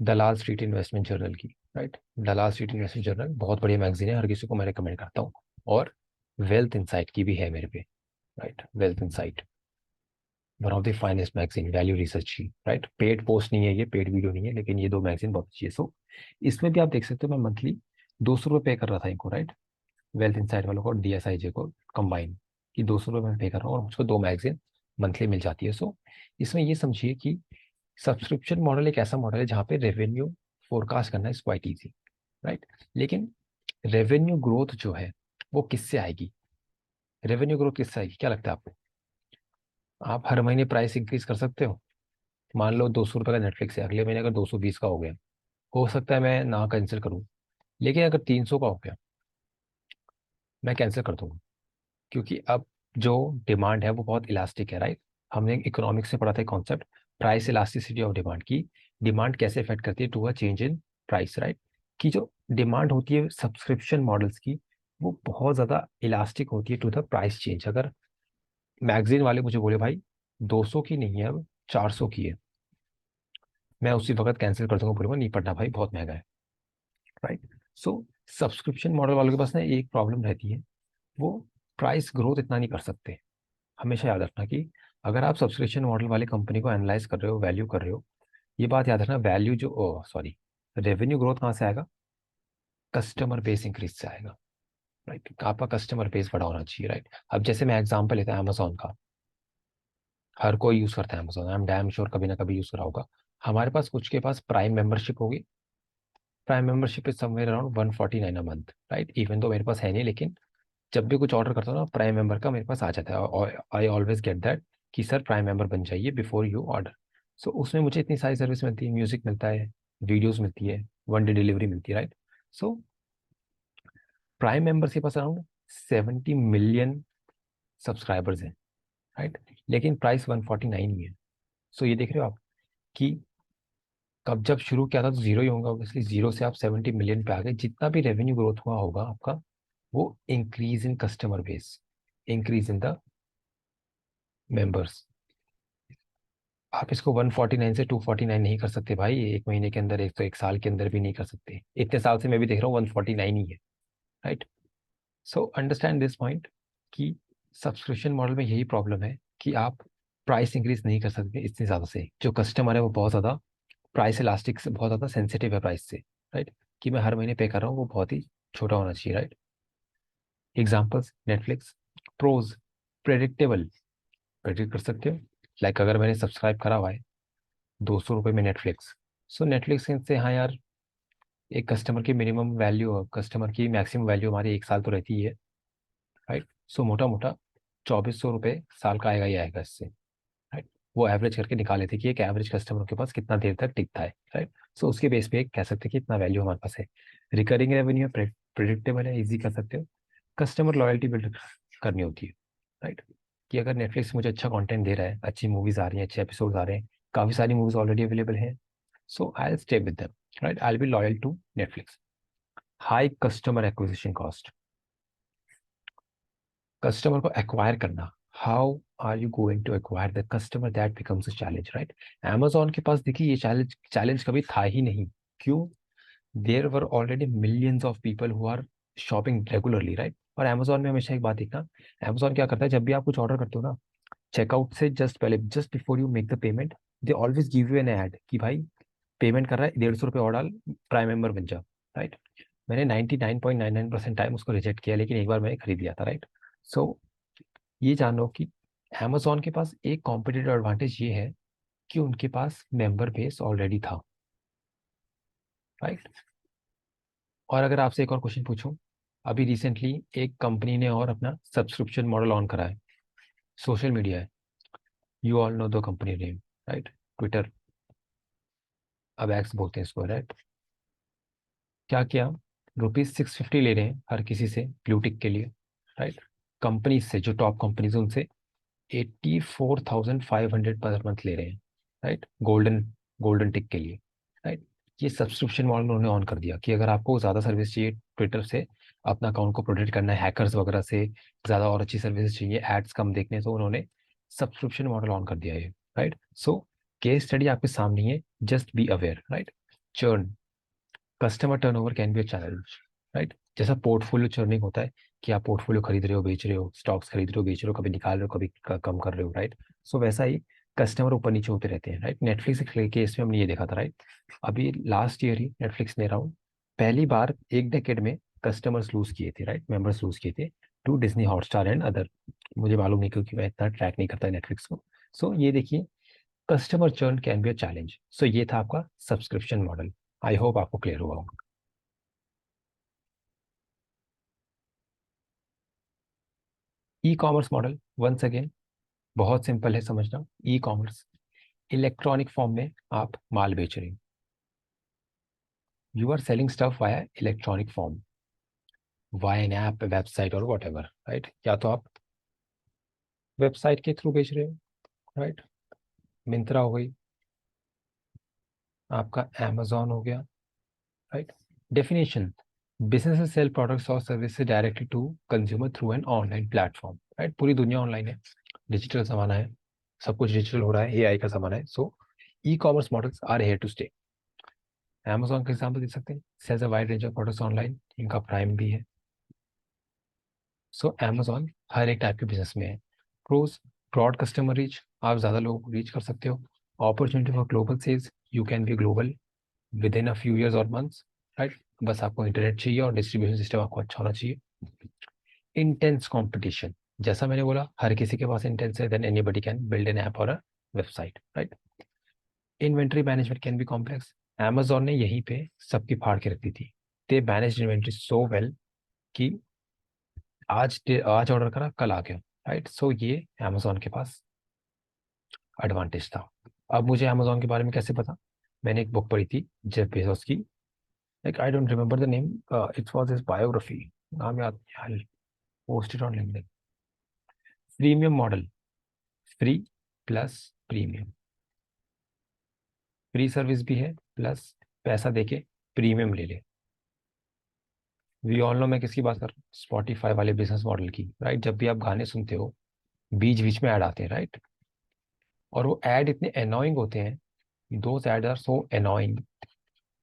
दलाल street investment journal की, राइट? दलाल स्ट्रीट इन्वेस्टमेंट जर्नल बहुत बढ़िया मैगजीन है, हर किसी को मैं रिकमेंड करता हूँ। और वेल्थ इनसाइट की भी है मेरे पे, right? Wealth insight, one of the finest magazine, value research की, राइट? पेड पोस्ट नहीं है, ये पेड वीडियो नहीं है, लेकिन ये दो मैगजीन बहुत अच्छी है। सो इसमें भी आप देख सकते हो, मैं मंथली 200 रुपये पे कर रहा था इनको, राइट? वेल्थ इनसाइट वालों को और डीएसआईजे को कंबाइन, कि 200 रुपये में पे कर रहा हूँ और मुझको दो मैगजीन मंथली मिल जाती है। सो इसमें ये समझिए कि सब्सक्रिप्शन मॉडल एक ऐसा मॉडल है जहाँ पे रेवेन्यू फोरकास्ट करना इज क्वाइट ईजी, राइट? लेकिन रेवेन्यू ग्रोथ जो है वो किससे आएगी? रेवेन्यू ग्रोथ किससे आएगी, क्या लगता है आपको? आप हर महीने प्राइस इंक्रीज कर सकते हो। मान लो 200 रुपये का नेटफ्लिक्स है, अगले महीने अगर 220 का हो गया, हो सकता है मैं ना कैंसिल करूँ, लेकिन अगर 300 का हो गया, मैं कैंसिल कर दूंगा, क्योंकि अब जो डिमांड है वो बहुत इलास्टिक है, राइट? हमने इकोनॉमिक्स में पढ़ा था concept, price elasticity of demand की। डिमांड कैसे इफेक्ट करती है to a change in price, right? कि जो डिमांड होती है सब्सक्रिप्शन मॉडल्स की, वो बहुत ज़्यादा इलास्टिक होती है टू द प्राइस चेंज। अगर मैगजीन वाले मुझे बोले भाई 200 की नहीं है, अब 400 की है, मैं उसी वक्त कैंसिल कर दूंगा, बोलूंगा नहीं पढ़ना भाई, बहुत महंगा है, राइट? सो सब्सक्रिप्शन मॉडल वालों के पास ना एक प्रॉब्लम रहती है, वो प्राइस ग्रोथ इतना नहीं कर सकते। हमेशा याद रखना कि अगर आप सब्सक्रिप्शन मॉडल वाली कंपनी को एनालाइज कर रहे हो, वैल्यू कर रहे हो, ये बात याद रखना, वैल्यू जो, ओ सॉरी, रेवेन्यू ग्रोथ कहाँ से आएगा? कस्टमर बेस इंक्रीज से आएगा, राइट? आपका कस्टमर बेस बड़ा होना चाहिए, राइट? अब जैसे मैं एग्जांपल लेता हूँ अमेजोन का, हर कोई यूज करता है Amazon, I am damn sure कभी ना कभी यूज करा होगा। हमारे पास कुछ के पास प्राइम मेंबरशिप होगी, prime membership is somewhere around 149 a month, right? Even तो मेरे पास है नहीं, लेकिन जब भी कुछ ऑर्डर करता हूँ ना, प्राइम मेंबर का मेरे पास आ जाता है, और आई ऑलवेज गेट दैट कि सर प्राइम मेंबर बन जाइए बिफोर यू ऑर्डर। सो उसमें मुझे इतनी सारी सर्विस मिलती है, म्यूजिक मिलता है, वीडियोस मिलती है, वन डे डिलीवरी मिलती है, राइट? सो प्राइम मेंबर्स के पास अराउंड 70 मिलियन सब्सक्राइबर्स हैं, राइट? लेकिन प्राइस 149 ही है। सो ये देख रहे हो आप कि कब जब शुरू किया था तो जीरो ही होगा, इसलिए जीरो से आप 70 मिलियन पे आ गए। जितना भी रेवेन्यू ग्रोथ हुआ होगा आपका, वो increase in customer base, increase in the members. आप इसको 149 से 249 नहीं कर सकते भाई, एक महीने के अंदर, एक तो एक साल के अंदर भी नहीं कर सकते। इतने साल से मैं भी देख रहा हूँ 149 ही है, right? So understand this point कि सब्सक्रिप्शन मॉडल में यही प्रॉब्लम है कि आप प्राइस इंक्रीज नहीं कर सकते इतनी ज़्यादा से। जो कस्टमर है वो बहुत ज़्यादा प्राइस इलास्टिक से, बहुत ज़्यादा सेंसिटिव है प्राइस से, राइट? कि मैं हर महीने पे कर रहा हूँ, वो बहुत ही छोटा होना चाहिए, right? Examples: Netflix, pros, predictable, predict कर सकते हो। लाइक अगर मैंने सब्सक्राइब करा हुआ है 200 रुपये में नेटफ्लिक्स, सो नेटफ्लिक्स से हाँ यार, एक कस्टमर की मिनिमम वैल्यू, कस्टमर की मैक्सिमम वैल्यू हमारी एक साल तो रहती ही है, राइट? सो मोटा मोटा 2400 रुपये साल का आएगा ही आएगा इससे, राइट? वो एवरेज करके निकाले थे कि एक एवरेज कस्टमर के पास कितना देर तक टिकता है, राइट? सो उसके बेस पे कह सकते हैं कि इतना वैल्यू हमारे पास है। रिकरिंग रेवेन्यू है, प्रिडिक्टेबल है, इजी कर सकते हो। कस्टमर लॉयल्टी बिल्ड करनी होती है, राइट? कि अगर नेटफ्लिक्स मुझे अच्छा कंटेंट दे रहा है, अच्छी मूवीज आ रही हैं, अच्छे एपिसोड आ रहे हैं, काफ़ी सारी मूवीज ऑलरेडी अवेलेबल हैं, so I stay with them, right? I be loyal to Netflix. High customer acquisition cost, customer को एक्वायर करना how are you going to acquire the customer, that becomes a challenge, right? Amazon के पास देखिए ये challenge कभी था ही नहीं। क्यों? There were already millions of people who are shopping regularly, right? और Amazon में हमेशा एक बात देखना, Amazon क्या करता है, जब भी आप कुछ ऑर्डर करते हो ना, चेकआउट से जस्ट पहले, just before you make the payment, they always give you an ad कि भाई पेमेंट कर रहा है, 150 रुपये और डाल, प्राइम मेंबर बन जा, राइट? मैंने 99.99% टाइम उसको रिजेक्ट किया, लेकिन एक बार मैंने खरीद लिया था, राइट? सो ये जानो कि Amazon के पास एक कॉम्पिटिटिव एडवांटेज ये है कि उनके पास मेंबर बेस ऑलरेडी था, राइट? और अगर आपसे एक और क्वेश्चन पूछूं, अभी रिसेंटली एक कंपनी ने और अपना सब्सक्रिप्शन मॉडल ऑन करा है, सोशल मीडिया है, you all know the company name, right? Twitter, अब एक्स बोलते हैं इसको, राइट? क्या किया, ₹650 ले रहे हैं हर किसी से ब्लू टिक के लिए, राइट? कंपनी से, जो टॉप कंपनीज उनसे 84,500 पर मंथ ले रहे हैं, राइट? गोल्डन गोल्डन टिक के लिए, राइट? ये सब्सक्रिप्शन मॉडल उन्होंने ऑन कर दिया कि अगर आपको ज़्यादा सर्विस चाहिए ट्विटर से, अपना अकाउंट को प्रोटेक्ट करना है हैकर्स वगैरह से, ज़्यादा और अच्छी सर्विस चाहिए, एड्स कम देखने, तो उन्होंने सब्सक्रिप्शन मॉडल ऑन कर दिया है, राइट? सो केस स्टडी आपके सामने ही है, just be aware, right? Churn, customer turnover can be a challenge, right? जैसा पोर्टफोलियो चर्निंग होता है कि आप पोर्टफोलियो खरीद रहे हो, बेच रहे हो, स्टॉक्स खरीद रहे हो, बेच रहे हो, कभी निकाल रहे हो, कभी कम कर रहे हो, राइट? सो वैसा ही कस्टमर ऊपर नीचे होते रहते हैं, राइट? नेटफ्लिक्स के केस में हमने ये देखा था, राइट? अभी लास्ट ईयर ही नेटफ्लिक्स ने अराउंड पहली बार एक डेकेड में कस्टमर्स लूज किए थे, राइट? मेंबर्स लूज किए थे to Disney Hotstar and other, मुझे मालूम नहीं क्योंकि मैं इतना ट्रैक नहीं करता नेटफ्लिक्स को। सो ये देखिए, customer churn can be a challenge. So ये था आपका सब्सक्रिप्शन मॉडल। आई होप आपको क्लियर हुआ होगा। E commerce model, once again, बहुत सिंपल है समझना। ई कॉमर्स, इलेक्ट्रॉनिक फॉर्म में आप माल बेच रहे हो, you are selling stuff via electronic form, via an app, website और वॉट एवर, राइट? या तो आप वेबसाइट के थ्रू बेच रहे हो, राइट? मिंत्रा हो गई, आपका Amazon हो गया, right? Definition, business sell products और services directly to consumer through an online platform, right? पूरी दुनिया ऑनलाइन है, डिजिटल जमाना है, सब कुछ डिजिटल हो रहा है, AI का जमाना है। So e commerce models are here to stay. Amazon का एग्जाम्पल दे सकते हैं, sells a wide range of products online, इनका प्राइम भी है। सो Amazon हर एक टाइप के बिजनेस में है। प्रोज, ब्रॉड कस्टमर रीच, आप ज़्यादा लोगों को रीच कर सकते हो। Opportunity for global sales, you can be global within a few years और मंथ्स, राइट? बस आपको इंटरनेट चाहिए और डिस्ट्रीब्यूशन सिस्टम आपको अच्छा होना चाहिए। इंटेंस कंपटीशन, जैसा मैंने बोला, हर किसी के पास इंटेंस है, then anybody can build an app और a website, right? Inventory management can be complex, Amazon ने यहीं पे सबकी फाड़ के रख दी थी। They manage inventory so well कि आज ऑर्डर करा, कल आ गया, राइट? सो ये Amazon के पास एडवांटेज था। अब मुझे Amazon के बारे में कैसे पता? मैंने एक बुक पढ़ी थी जेफ बेजोस की, like I don't remember the name, it was his biography, नाम याद नहीं, I post it on LinkedIn. Premium model, free plus premium, free service भी है प्लस पैसा देके प्रीमियम ले ले। वी ऑल नो मैं किसकी बात कर रहा हूँ, स्पॉटिफाई वाले बिजनेस मॉडल की, राइट? जब भी आप गाने सुनते हो, बीच बीच में ऐड आते हैं, राइट? और वो ऐड इतने एनोइंग होते हैं, those ad are so annoying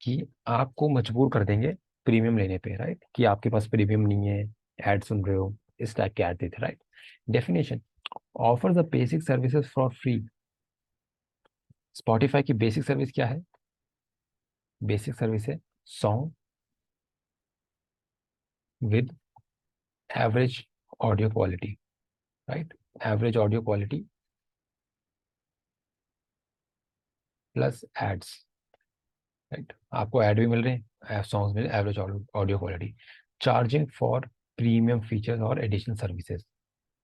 कि आपको मजबूर कर देंगे प्रीमियम लेने पे, राइट? कि आपके पास प्रीमियम नहीं है, ऐड सुन रहे हो, इस टाइप के ऐड देते, right? Definition, offer the basic services for free. Spotify की बेसिक सर्विस क्या है? बेसिक सर्विस है song with average audio quality, right? Average audio quality plus ads, right? आपको ऐड भी मिल रहे हैं, सॉन्ग्स में average audio quality. Charging for premium features और एडिशनल सर्विसेज।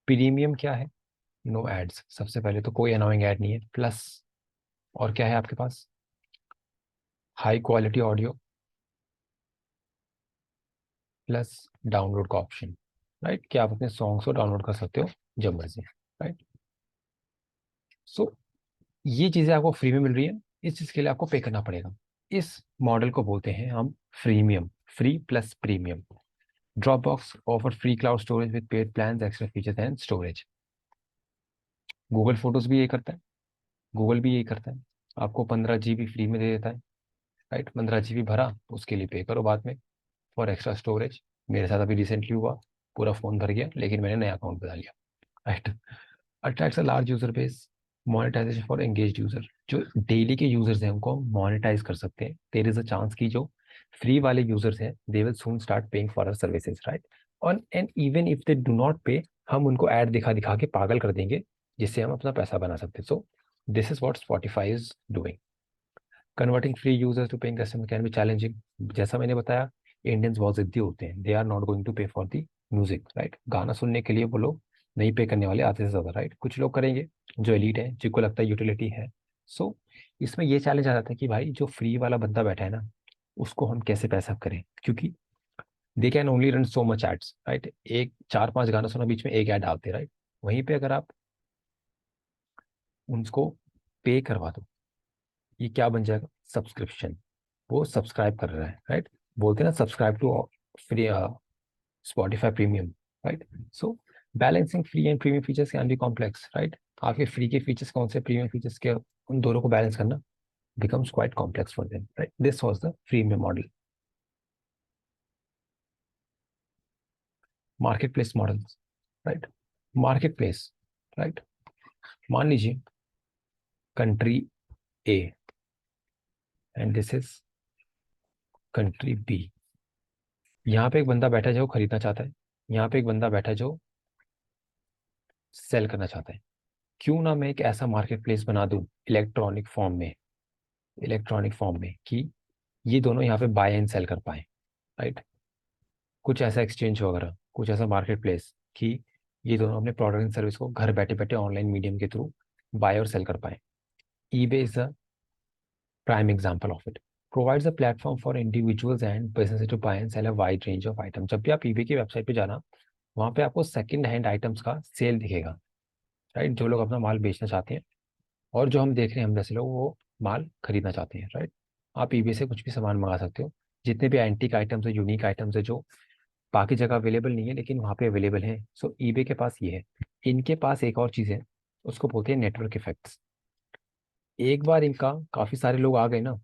प्रीमियम क्या है? नो एड्स, सबसे पहले तो कोई अनोइंग ऐड नहीं है, प्लस और क्या है आपके पास? High quality audio plus download का ऑप्शन, राइट? कि आप अपने सॉन्ग्स को डाउनलोड कर सकते हो जब मर्जी, राइट? सो ये चीज़ें आपको फ्री में मिल रही है, इस चीज़ के लिए आपको पे करना पड़ेगा। इस मॉडल को बोलते हैं हम freemium, free plus premium. Dropbox offer free cloud storage with paid plans, extra features and storage. Google photos भी यही करता है, गूगल भी यही करता है, आपको 15 GB फ्री में दे देता है, राइट। 15 GB भरा, उसके लिए पे करो बाद में फॉर एक्स्ट्रा स्टोरेज। मेरे साथ अभी रिसेंटली हुआ, पूरा फ़ोन भर गया, लेकिन मैंने नया अकाउंट बना लिया, right. Attracts a large user base, monetization for engage user. जो डेली के यूजर्स हैं उनको हम मोनेटाइज कर सकते हैं। देयर इज अ चांस कि जो फ्री वाले यूजर्स हैं they will soon start paying for our services, right. और and even if they do not pay, हम उनको ऐड दिखा दिखा के पागल कर देंगे, जिससे हम अपना पैसा बना सकते हैं। So this is what Spotify is doing. Converting free users to paying customer can be challenging. जैसा मैंने बताया, इंडियंस बहुत जिद्दी होते हैं, they are not going to pay for the music, right. गाना सुनने के लिए वो लोग नहीं पे करने वाले आधे से ज्यादा, राइट। कुछ लोग करेंगे जो एलीट है, जिनको लगता है यूटिलिटी है। सो इसमें ये चैलेंज आ जाता है कि भाई जो फ्री वाला बंदा बैठा है ना, उसको हम कैसे पैसा करें, क्योंकि they can only run so much ads, right. एक 4-5 गाना सुना, बीच में एक ऐड डालते, राइट। वहीं पे अगर आप उनको पे करवा दो, ये क्या बन जाएगा, सब्सक्रिप्शन। वो सब्सक्राइब कर रहा है, राइट। बोलते हैं ना, subscribe to free Spotify premium, right. So balancing free and premium features can be complex, right. आपके फ्री के फीचर्स कौन से, प्रीमियम फीचर्स के, उन दोनों को बैलेंस करना becomes quite complex for them, right? This was the freemium model. Marketplace models, right? Marketplace, right? मान लीजिए country A and this is country B. यहाँ पे एक बंदा बैठा है जो खरीदना चाहता है, यहाँ पे एक बंदा बैठा है जो सेल करना चाहता है। क्यों ना मैं एक ऐसा मार्केट प्लेस बना दूं इलेक्ट्रॉनिक फॉर्म में, इलेक्ट्रॉनिक फॉर्म में कि ये दोनों यहाँ पे बाय एंड सेल कर पाए, राइट। कुछ ऐसा एक्सचेंज वगैरह, कुछ ऐसा मार्केट प्लेस कि ये दोनों अपने प्रोडक्ट एंड सर्विस को घर बैठे बैठे ऑनलाइन मीडियम के थ्रू बाय और सेल कर पाए। eBay is a prime example of it. Provides a platform for individuals and businesses to buy and sell a wide range of items. जब भी आप eBay की वेबसाइट पे जाना, वहाँ पे आपको सेकंड हैंड आइटम्स का सेल दिखेगा, राइट। जो लोग अपना माल बेचना चाहते हैं, और जो हम देख रहे हैं, हम जैसे लोग वो माल खरीदना चाहते हैं, राइट। आप eBay से कुछ भी सामान मंगा सकते हो। जितने भी एंटीक आइटम्स है, यूनिक आइटम्स है, जो बाकी जगह अवेलेबल नहीं है लेकिन वहाँ पे अवेलेबल है, सो eBay के पास ये है। इनके पास एक और चीज़ है, उसको बोलते हैं नेटवर्क इफेक्ट्स। एक बार इनका काफ़ी सारे लोग आ गए ना,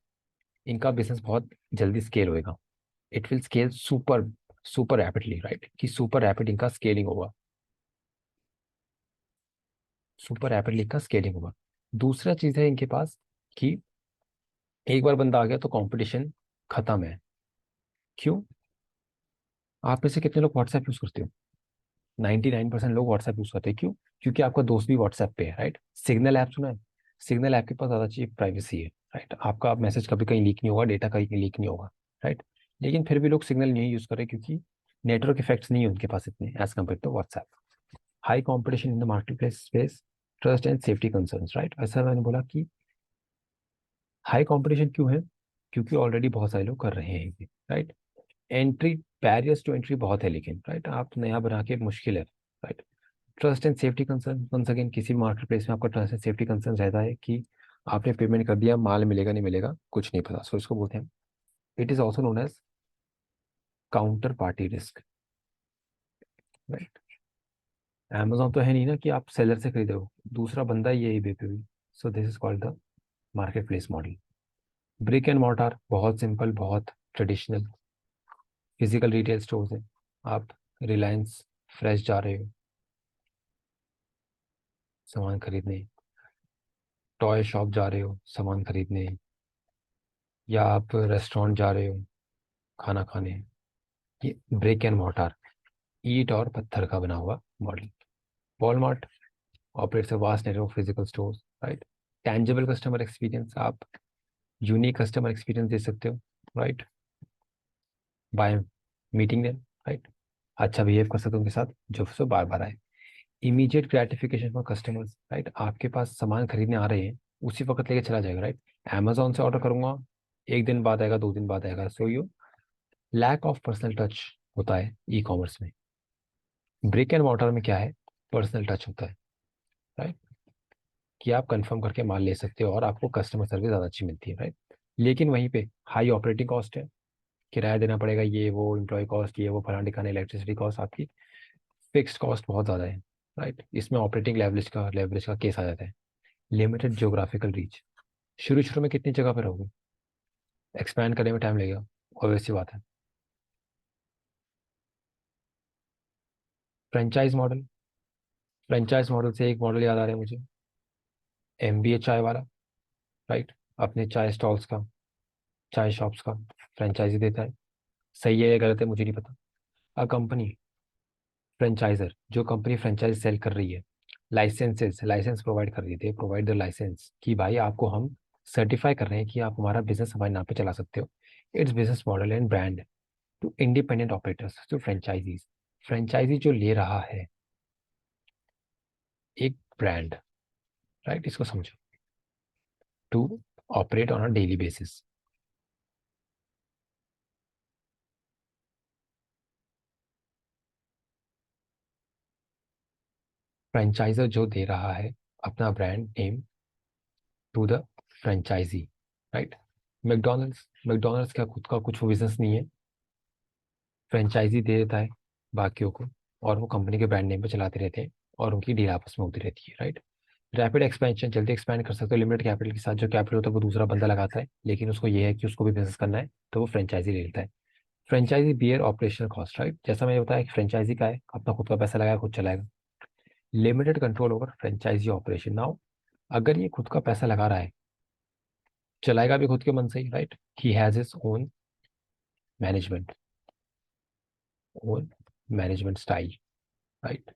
इनका बिजनेस बहुत जल्दी स्केल होएगा। It will scale super super rapidly, right. कि सुपर रैपिड इनका स्केलिंग होगा, सुपर रैपिडली इनका स्केलिंग होगा। दूसरा चीज़ है इनके पास कि एक बार बंदा आ गया तो कंपटीशन खत्म है। क्यों? आप में से कितने लोग व्हाट्सएप यूज करते हो? 99% लोग व्हाट्सएप यूज करते हैं। क्यों? क्योंकि आपका दोस्त भी व्हाट्सएप पे है, राइट। सिग्नल ऐप सुना है? सिग्नल ऐप के पास ज़्यादा चाहिए प्राइवेसी है, राइट। आपका मैसेज कभी कहीं लीक नहीं होगा, डेटा कहीं लीक नहीं होगा, राइट। लेकिन फिर भी लोग सिग्नल नहीं यूज कर रहे, क्योंकि नेटवर्क इफेक्ट्स नहीं है उनके पास इतने as compare to WhatsApp. High competition in the marketplace space, trust and safety concerns, right. ऐसा मैंने बोला कि हाई कॉम्पिटिशन क्यों है, क्योंकि ऑलरेडी बहुत सारे लोग कर रहे हैं, right. Entry, barriers to entry बहुत है, लेकिन राइट, आप नया बना के मुश्किल है, right. Trust and safety concern, once again किसी मार्केट प्लेस में आपका ट्रस्ट एंड सेफ्टी कंसर्न रहता है कि आपने पेमेंट कर दिया, माल मिलेगा नहीं मिलेगा कुछ नहीं पता, सो इसको बोलते हैं, it is also known as counter party risk, right. Amazon तो है नहीं ना कि आप सेलर से खरीदे हो, दूसरा बंदा ही है eBay पे भी। So this is called the marketplace model. Brick and mortar, बहुत सिंपल, बहुत ट्रेडिशनल फिजिकल रिटेल स्टोर्स है। आप रिलायंस फ्रेश जा रहे हो सामान खरीदने, टॉय शॉप जा रहे हो सामान खरीदने, या आप रेस्टोरेंट जा रहे हो खाना खाने, ये ब्रिक एंड मॉर्टार, ईंट और पत्थर का बना हुआ model. Walmart operates a vast network of physical stores, right. Tangible customer experience, आप यूनिक कस्टमर एक्सपीरियंस दे सकते हो, right, by meeting them, right. अच्छा बिहेव कर सकते हो उनके साथ जो सो बार बार आए। Immediate gratification for customers, right. आपके पास सामान खरीदने आ रहे हैं, उसी वक्त लेके चला जाएगा, राइट। अमेजोन से ऑर्डर करूंगा, एक दिन बाद आएगा, 2 दिन बाद आएगा, so you lack of personal touch होता है ई कॉमर्स में। ब्रिक एंड मॉर्टर में क्या है, पर्सनल टच होता है, राइट। कि आप कंफर्म करके माल ले सकते हो और आपको कस्टमर सर्विस ज़्यादा अच्छी मिलती है, राइट। लेकिन वहीं पे हाई ऑपरेटिंग कॉस्ट है, किराया देना पड़ेगा, ये वो एम्प्लॉय कॉस्ट, ये वो फलाना ढिकाना, इलेक्ट्रिसिटी कॉस्ट, आपकी फिक्स्ड कॉस्ट बहुत ज़्यादा है। राइट। इसमें ऑपरेटिंग लेवरेज का केस आ जाता है। लिमिटेड जियोग्राफिकल रीच, शुरू शुरू में कितनी जगह पर रहोगे, एक्सपैंड करने में टाइम लगेगा, ऑब्वियस सी बात है। फ्रेंचाइज मॉडल, फ्रेंचाइज मॉडल से एक मॉडल याद आ रहा है मुझे, एमबीए चाय वाला। राइट, अपने चाय स्टॉल्स का, चाय शॉप्स का फ्रेंचाइजी देता है। सही है या गलत है मुझे नहीं पता। अ कंपनी, फ्रेंचाइजर, जो कंपनी फ्रेंचाइज सेल कर रही है, लाइसेंस प्रोवाइड कर रही है, प्रोवाइड द लाइसेंस कि भाई आपको हम सर्टिफाई कर रहे हैं कि आप हमारा बिजनेस हमारे नाम पे चला सकते हो। Its business model and brand to independent operators, to franchisees. Franchisee जो ले रहा है एक ब्रांड, राइट, इसको समझो, to operate on a daily basis. Franchiser जो दे रहा है अपना brand name to the franchisee, right. McDonald's, McDonald's का खुद का कुछ बिजनेस नहीं है, फ्रेंचाइजी दे देता है बाकियों को, और वो कंपनी के ब्रांड नेम पे चलाते रहते हैं, और उनकी डील आपस में होती रहती है, राइट। रैपिड एक्सपेंशन, जल्दी एक्सपैंड कर सकते हो लिमिटेड कैपिटल के साथ। जो कैपिटल होता है वो दूसरा बंदा लगाता है, लेकिन उसको ये है कि उसको भी बिजनेस करना है, तो वो फ्रेंचाइजी ले लेता है। Franchisee bear operational cost, right, जैसा मैंने बताया कि फ्रेंचाइजी का है, अपना खुद का पैसा लगाया खुद चलाएगा। Limited control over franchisee operation. Now अगर ये खुद का पैसा लगा रहा है, चलाएगा भी खुद के मन से ही, right, he has his management own management style, right.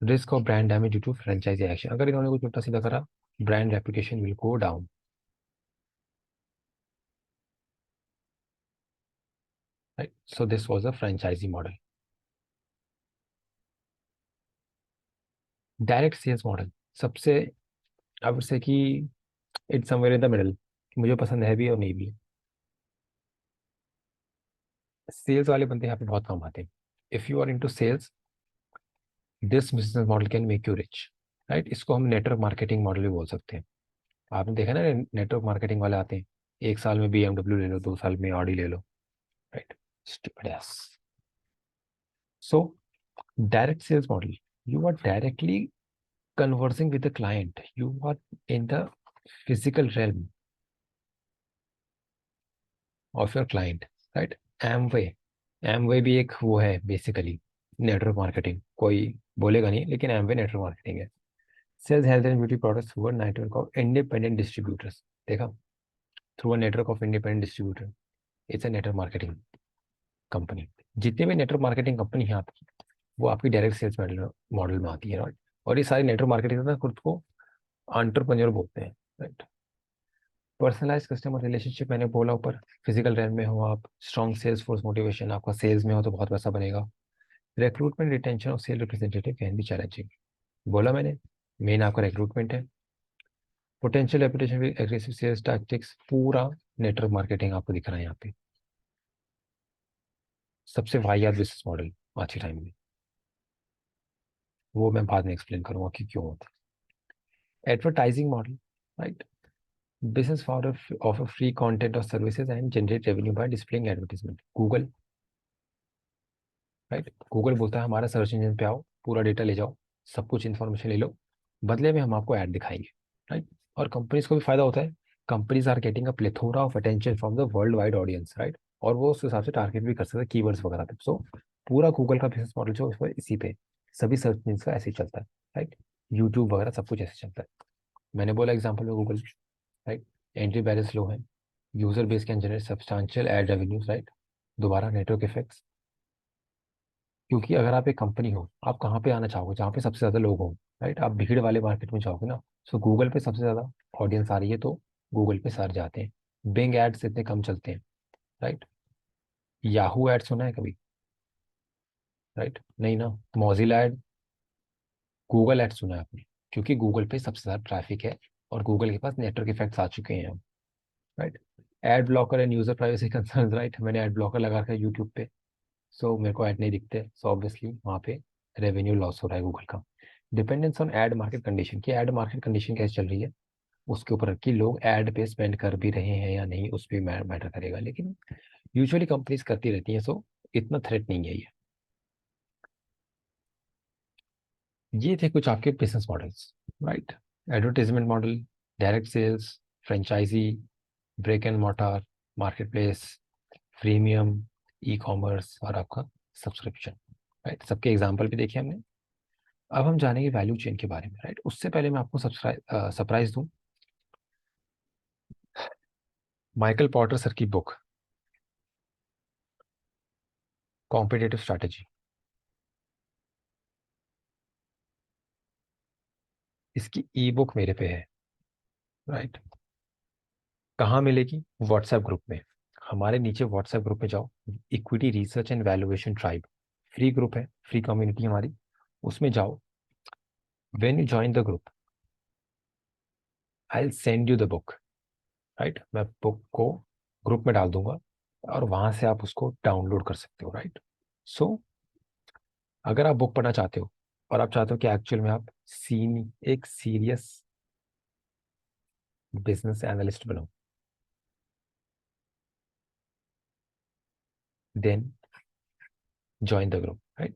Risk of brand damage due to franchisee action, अगर इन्होंने कुछ उल्टा सीधा करा, brand reputation will go down, right. So this was a franchisee model. Direct sales model, सबसे, अब से कि it's somewhere in the middle, मुझे पसंद है भी और नहीं भी। सेल्स वाले बंदे यहाँ पे बहुत कम आते हैं। If you are into sales, this business model can make you rich, right. इसको हम नेटवर्क मार्केटिंग मॉडल भी बोल सकते हैं। आपने देखा ना, नेटवर्क मार्केटिंग वाले आते हैं, एक साल में BMW ले लो, 2 साल में ऑडी ले लो, right. Stupid ass. So direct sales model, you are directly conversing with the client, you are in the physical realm of your client, right। Amway, Amway भी एक वो है बेसिकली, नेटवर्क मार्केटिंग, कोई बोलेगा नहीं लेकिन एमवे नेटवर्क मार्केटिंग है। Sales health and beauty products through a network of independent distributors, देखा, through a network of independent distributor, it's a network marketing company. जितनी भी नेटवर्क मार्केटिंग कंपनी है आपकी, वो आपकी डायरेक्ट सेल्स मॉडल मॉडल में आती है, राइट। और ये सारी नेटवर्क मार्केटिंग ना खुद को एंटरप्रेन्योर बोलते हैं, राइट। पर्सनलाइज कस्टमर रिलेशनशिप, मैंने बोला ऊपर, फिजिकल रैम में हो आप, स्ट्रॉन्ग सेल्स फोर्स मोटिवेशन, आपका सेल्स में हो तो बहुत पैसा बनेगा। Recruitment retention of sale representative can be challenging, बोला मैंने, मेन आपका रिक्रूटमेंट है। Potential reputation with aggressive sales tactics, पूरा नेटवर्क मार्केटिंग आपको दिख रहा है यहाँ पे। सबसे वाहियात बिजनेस मॉडल आज के टाइम में, वो मैं बाद में एक्सप्लेन करूंगा कि क्यों होता है। Advertising model, right, business for offer free content or services and generate revenue by displaying advertisement। Google, right, Google बोलता है हमारा सर्च इंजन पे आओ, पूरा डेटा ले जाओ, सब कुछ इन्फॉर्मेशन ले लो, बदले में हम आपको ऐड दिखाएंगे, राइट। और कंपनीज को भी फायदा होता है, companies are getting a plethora of attention from the worldwide audience, right. और वो उस हिसाब से टारगेट भी कर सकते हैं कीवर्ड्स वगैरह पे। सो पूरा गूगल का बिजनेस मॉडल जो है इसी पे, सभी सर्च इंजन का ऐसे ही चलता है, राइट। यूट्यूब वगैरह सब कुछ ऐसे चलता है। मैंने बोला एग्जाम्पल में Google, right. Entry barriers low है, user base can generate substantial ad revenues, right. दोबारा नेटवर्क इफेक्ट्स, क्योंकि अगर आप एक कंपनी हो, आप कहाँ पे आना चाहोगे, जहाँ पे सबसे ज्यादा लोग हो, राइट। आप भीड़ वाले मार्केट में जाओगे ना, सो गूगल पे सबसे ज्यादा ऑडियंस आ रही है तो गूगल पे सर जाते हैं। बिंग एड्स इतने कम चलते हैं, राइट। याहू एड सुना है कभी, राइट, नहीं ना। मोजिला एड, गूगल एड सुना है आपने, क्योंकि गूगल पे सबसे ज्यादा ट्रैफिक है और गूगल के पास नेटवर्क इफेक्ट्स आ चुके हैं, right. Ad blocker and user privacy concern, right, मैंने एड ब्लॉकर लगा रखा है यूट्यूब पे, सो मेरे को ऐड नहीं दिखते, सो ऑब्वियसली वहाँ पे रेवेन्यू लॉस हो रहा है गूगल का। Dependence on ad market condition, की एड मार्केट कंडीशन कैसे चल रही है उसके ऊपर, कि लोग एड पे स्पेंड कर भी रहे हैं या नहीं, उस पर मैटर करेगा, लेकिन यूजुअली कंपनीज करती रहती हैं, सो इतना थ्रेट नहीं है ये। ये थे कुछ आपके business models, right. Advertisement model, direct sales, franchisee, brick and mortar, marketplace, freemium, e commerce और आपका सब्सक्रिप्शन, राइट। सबके एग्जाम्पल भी देखे हमने। अब हम जानेंगे वैल्यू चेन के बारे में, राइट। उससे पहले मैं आपको सरप्राइज दूं। माइकल पॉटर सर की बुक कॉम्पिटिटिव स्ट्रैटेजी, इसकी ई बुक मेरे पे है, राइट। कहाँ मिलेगी? व्हाट्सएप ग्रुप में। हमारे नीचे व्हाट्सएप ग्रुप में जाओ, equity research and valuation tribe, free group है, फ्री कम्युनिटी हमारी, उसमें जाओ। When you join the group, I will send you the book, right. मैं बुक को ग्रुप में डाल दूंगा और वहां से आप उसको डाउनलोड कर सकते हो, राइट। सो अगर आप बुक पढ़ना चाहते हो और आप चाहते हो कि एक्चुअल में आप एक सीरियस बिजनेस एनालिस्ट बनो, then join the group, right.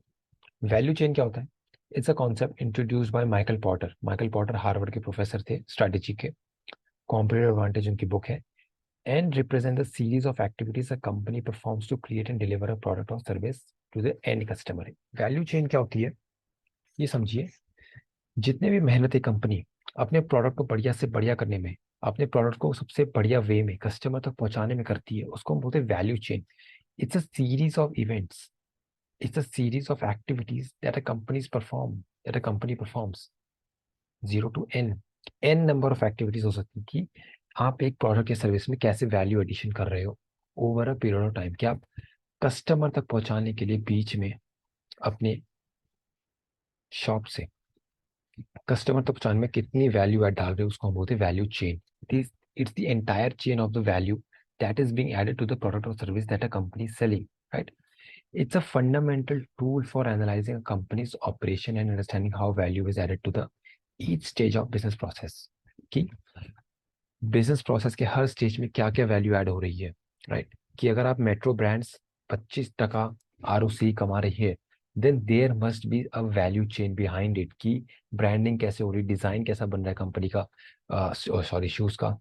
Value chain क्या होता है? It's a concept introduced by Michael Porter. Michael Porter Harvard के प्रोफेसर थे स्ट्रेटेजी के। कॉम्पिटिटिव एडवांटेज उनकी बुक है। And represent the series of activities a company performs to create and deliver a product और service to the end customer. Value chain क्या होती है ये समझिए। जितने भी मेहनत है कंपनी अपने प्रोडक्ट को बढ़िया से बढ़िया करने में, अपने प्रोडक्ट को सबसे बढ़िया वे में कस्टमर तक पहुंचाने में करती है, उसको हम बोलते हैं value chain. It's a series of events, it's a series of activities that a company's perform that a company performs, 0 to n, n number of activities हो सकती हैं कि आप एक प्रोडक्ट या सर्विस में कैसे वैल्यू एडिशन कर रहे हो over a period of time, कि आप कस्टमर तक पहुंचाने के लिए बीच में अपने शॉप से कस्टमर तक पहुंचाने में कितनी वैल्यू ऐड डाल रहे हो, उसको हम बोलते हैं value chain. It's the entire chain of the value that is being added to the product or service that a company is selling, right? It's a fundamental tool for analyzing a company's operation and understanding how value is added to the each stage of business process. कि business process के हर stage में क्या क्या value add हो रही है, right. कि अगर आप मेट्रो ब्रांड्स 25% ROC कमा रही है, then there must be a value chain behind it, कि ब्रांडिंग कैसे हो रही, डिजाइन कैसा बन रहा है कंपनी का, सॉरी शूज का,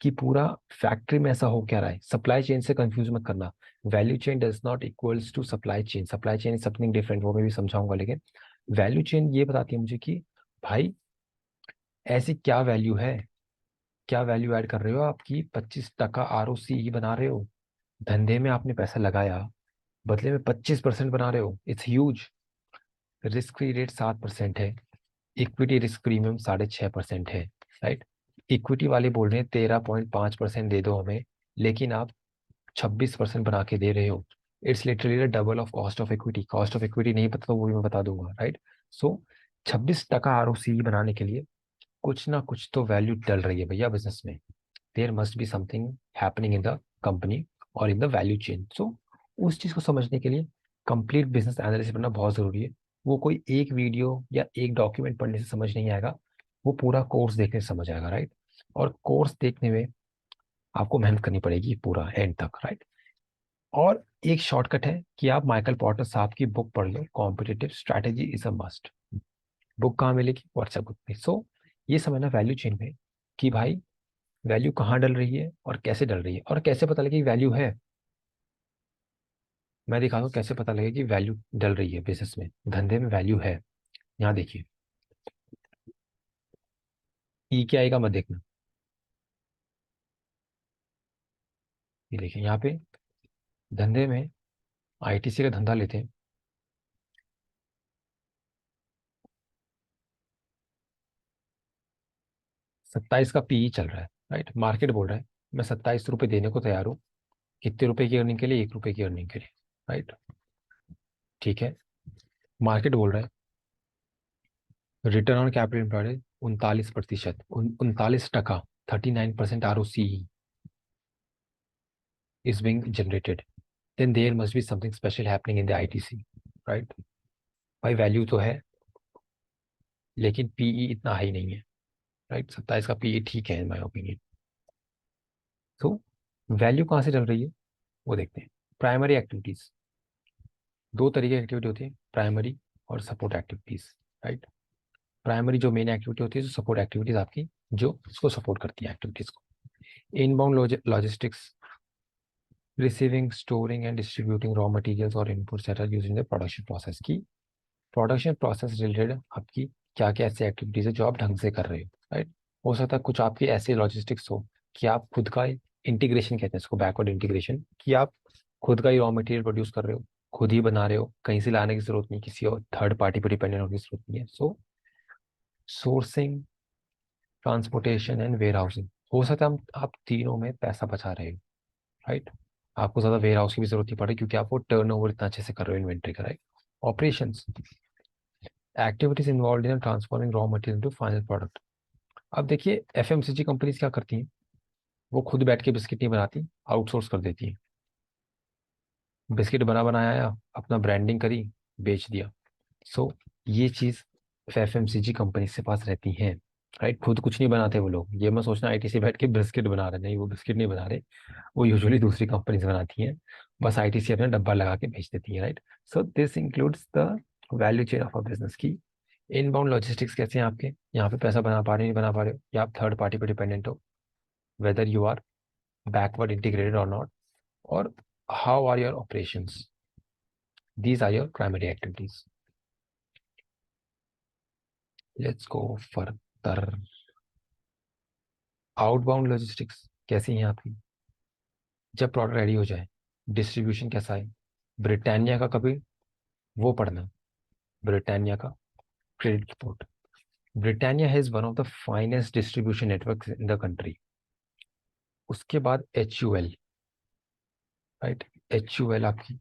कि पूरा फैक्ट्री में ऐसा हो क्या रहा है। सप्लाई चेन से कंफ्यूज मत करना। Value chain does not equals to supply chain. Supply chain is something different, वो मैं भी समझाऊंगा। लेकिन वैल्यू चेन ये बताती है मुझे कि भाई ऐसी क्या वैल्यू है, क्या वैल्यू ऐड कर रहे हो, आपकी 25% ROC बना रहे हो, धंधे में आपने पैसा लगाया, बदले में 25% बना रहे हो, it's huge. Risk free rate 7% है, इक्विटी रिस्क प्रीमियम 6.5% है, राइट। इक्विटी वाले बोल रहे हैं 13.5% दे दो हमें, लेकिन आप 26% बना के दे रहे हो। It's literally double of cost of equity. Cost of equity नहीं पता तो वो भी मैं बता दूंगा, राइट। सो 26% ROC बनाने के लिए कुछ ना कुछ तो वैल्यू डल रही है भैया बिजनेस में। There must be something happening in the company और in the value chain. So उस चीज को समझने के लिए कंप्लीट बिजनेस एनालिसिस बनना बहुत जरूरी है। वो कोई एक वीडियो या एक डॉक्यूमेंट पढ़ने से समझ नहीं आएगा, वो पूरा कोर्स देखने से समझ आएगा, राइट। और कोर्स देखने में आपको मेहनत करनी पड़ेगी पूरा एंड तक, राइट। और एक शॉर्टकट है कि आप माइकल पॉटर साहब की बुक पढ़ लो, competitive strategy is a must. Book कहाँ मिलेगी? व्हाट्सएप ग्रुप में। सो ये समझना वैल्यू चेन में कि भाई वैल्यू कहाँ डल रही है और कैसे डल रही है, और कैसे पता लगे कि वैल्यू है। मैं दिखा दूँ कैसे पता लगे कि वैल्यू डल रही है बिजनेस में, धंधे में वैल्यू है। यहाँ देखिए, ई क्या आएगा मत देखना। ये देखिए यहाँ पे धंधे में ITC का धंधा लेते हैं, 27 का PE चल रहा है, राइट। मार्केट बोल रहा है मैं 27 रुपये देने को तैयार हूँ, कितने रुपए की अर्निंग के लिए? 1 रुपए की अर्निंग के लिए, राइट। ठीक है। मार्केट बोल रहा है return on capital employed 39%, 39%, 39% ROCE is being generated, then there must be something special happening in the ITC, right? भाई वैल्यू तो है लेकिन PE इतना हाई नहीं है, राइट। 27 का PE ठीक है इन माई ओपिनियन। तो वैल्यू कहाँ से चल रही है वो देखते हैं। प्राइमरी एक्टिविटीज, दो तरीके की एक्टिविटी होती है, प्राइमरी और सपोर्ट एक्टिविटीज, राइट। प्राइमरी जो मेन एक्टिविटी होती है, जो सपोर्ट एक्टिविटीज आपकी जो इसको सपोर्ट करती है एक्टिविटीज को। Inbound logistics, receiving, storing and distributing raw materials और inputs that are used in the production process की। प्रोडक्शन प्रोसेस रिलेटेड आपकी क्या क्या ऐसी एक्टिविटीज है जो आप ढंग से कर रहे हो, राइट। हो सकता है कुछ आपकी ऐसी लॉजिस्टिक्स हो कि आप खुद का इंटीग्रेशन कहते हैं इसको, बैकवर्ड इंटीग्रेशन, कि आप खुद का ही रॉ मटेरियल प्रोड्यूस कर रहे हो, खुद ही बना रहे हो, कहीं से लाने की जरूरत नहीं, किसी और थर्ड पार्टी पर डिपेंडेंट होने की जरूरत नहीं है। So sourcing, transportation and warehousing, हो सकता है हम आप तीनों में पैसा बचा रहे हो, राइट। आपको ज्यादा वेयर हाउस की भी जरूरत नहीं पड़े क्योंकि आप वो टर्नओवर इतना अच्छे से कर रहे हो इन्वेंट्री का, right. Operations, activities involve in transforming raw material to final product. अब देखिए एफएमसीजी कंपनीज क्या करती हैं, वो खुद बैठ के बिस्किट नहीं बनाती, आउटसोर्स कर देती हैं। बिस्किट बना बनाया आया, अपना ब्रांडिंग करी, बेच दिया। सो ये चीज एफएमसीजी कंपनी से पास रहती हैं, राइट। खुद कुछ नहीं बनाते वो लोग, ये मत सोचना आईटी से बैठ के बिस्किट बना रहे, नहीं वो बिस्किट नहीं बना रहे, वो यूजुअली दूसरी कंपनीज बनाती हैं, बस आईटी से अपना डब्बा लगा के बेच देती है, right. So this includes the value chain of a business की। इनबाउंड लॉजिस्टिक्स कैसे हैं आपके, यहाँ पे पैसा बना पा रहे हो नहीं बना पा रहे हो, या आप थर्ड पार्टी पे डिपेंडेंट हो, whether you are backward integrated or not, or how are your operations. These are your primary activities. Let's go further. Outbound logistics कैसी है आपकी, जब प्रोडक्ट रेडी हो जाए, डिस्ट्रीब्यूशन कैसा है। ब्रिटानिया का कभी वो पढ़ना, ब्रिटानिया का credit report. Britannia has one of the finest distribution network in the country. उसके बाद HUL, राइट। HUL आपकी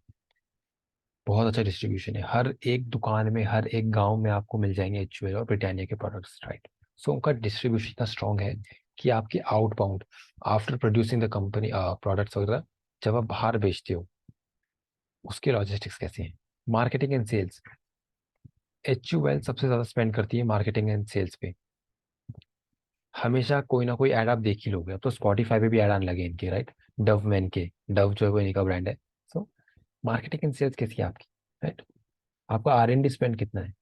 बहुत अच्छा डिस्ट्रीब्यूशन है, हर एक दुकान में, हर एक गांव में आपको मिल जाएंगे HUL और ब्रिटानिया के प्रोडक्ट्स, राइट। सो उनका डिस्ट्रीब्यूशन इतना स्ट्रांग है कि आपकी outbound, after producing the company products वगैरह, जब आप बाहर बेचते हो, उसके लॉजिस्टिक्स कैसे हैं। मार्केटिंग एंड सेल्स, HUL सबसे ज्यादा स्पेंड करती है मार्केटिंग एंड सेल्स पे। हमेशा कोई ना कोई ऐड आप देख ही लोगे, अब तो स्पॉटिफाई पे भी ऐड आने लगे इनके, राइट। डव मैन के, डव जो है वो इन्हीं का ब्रांड है। सो मार्केटिंग एंड सेल्स कैसी है आपकी, राइट। आपका R&D स्पेंड कितना है,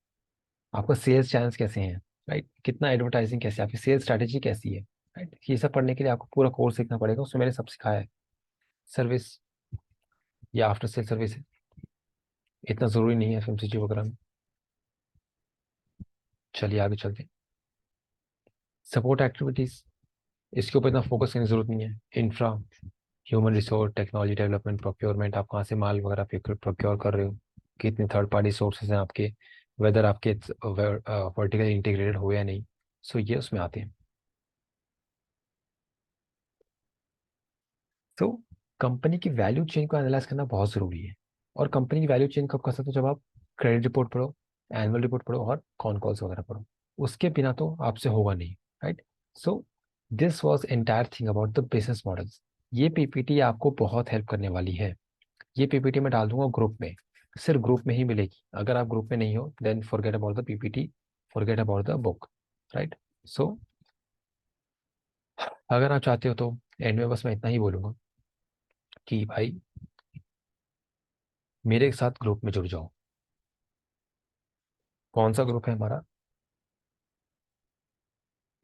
आपका सेल्स चैनल्स कैसे हैं, राइट। कितना एडवर्टाइजिंग कैसे है, आपकी सेल्स स्ट्रैटेजी कैसी है, राइट। ये सब पढ़ने के लिए आपको पूरा कोर्स सीखना पड़ेगा, उसमें मैंने सब सिखाया है। सर्विस या आफ्टर सेल सर्विस है, इतना जरूरी नहीं है FMCG वगैरह में। चलिए आगे चलते हैं। सपोर्ट एक्टिविटीज, इसके ऊपर इतना फोकस करने की जरूरत नहीं है। Infra, human resource, technology development, procurement, आप कहाँ से माल वगैरह प्रोक्योर कर रहे हो, कितने थर्ड पार्टी सोर्सेज हैं आपके, वेदर आपके वर्टिकली इंटीग्रेटेड हो या नहीं। सो ये उसमें आते हैं। तो कंपनी की वैल्यू चेन को एनालाइज करना बहुत जरूरी है। और कंपनी की वैल्यू चेन कब कर सकते हो, जब आप क्रेडिट रिपोर्ट पढ़ो, एनुअल रिपोर्ट पढ़ो और कॉन कॉल्स वगैरह पढ़ो। उसके बिना तो आपसे होगा नहीं, right. So this was entire thing about the business models. ये पीपीटी आपको बहुत हेल्प करने वाली है। ये पीपीटी मैं डाल दूंगा ग्रुप में, सिर्फ ग्रुप में ही मिलेगी। अगर आप ग्रुप में नहीं हो then forget about the PPT, forget about the book, right. So अगर आप चाहते हो तो एंड में बस मैं इतना ही बोलूंगा कि भाई मेरे साथ ग्रुप में जुड़ जाओ। कौन सा ग्रुप है हमारा,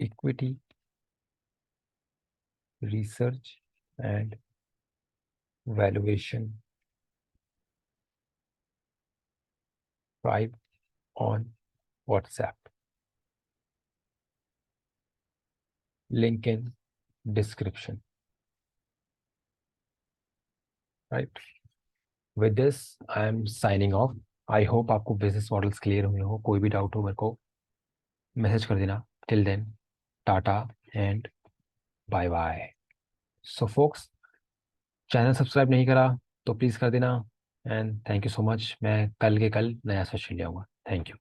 equity research and valuation tribe on WhatsApp, link in description, right. With this I am signing off. I hope आपको बिजनेस मॉडल्स क्लियर हुए हो, कोई भी डाउट हो मेरे को मैसेज कर देना। Till then, tata and bye bye. So folks, channel subscribe नहीं करा तो प्लीज़ कर देना। And thank you so much, मैं कल के कल नया सेशन ले आऊँगा। Thank you.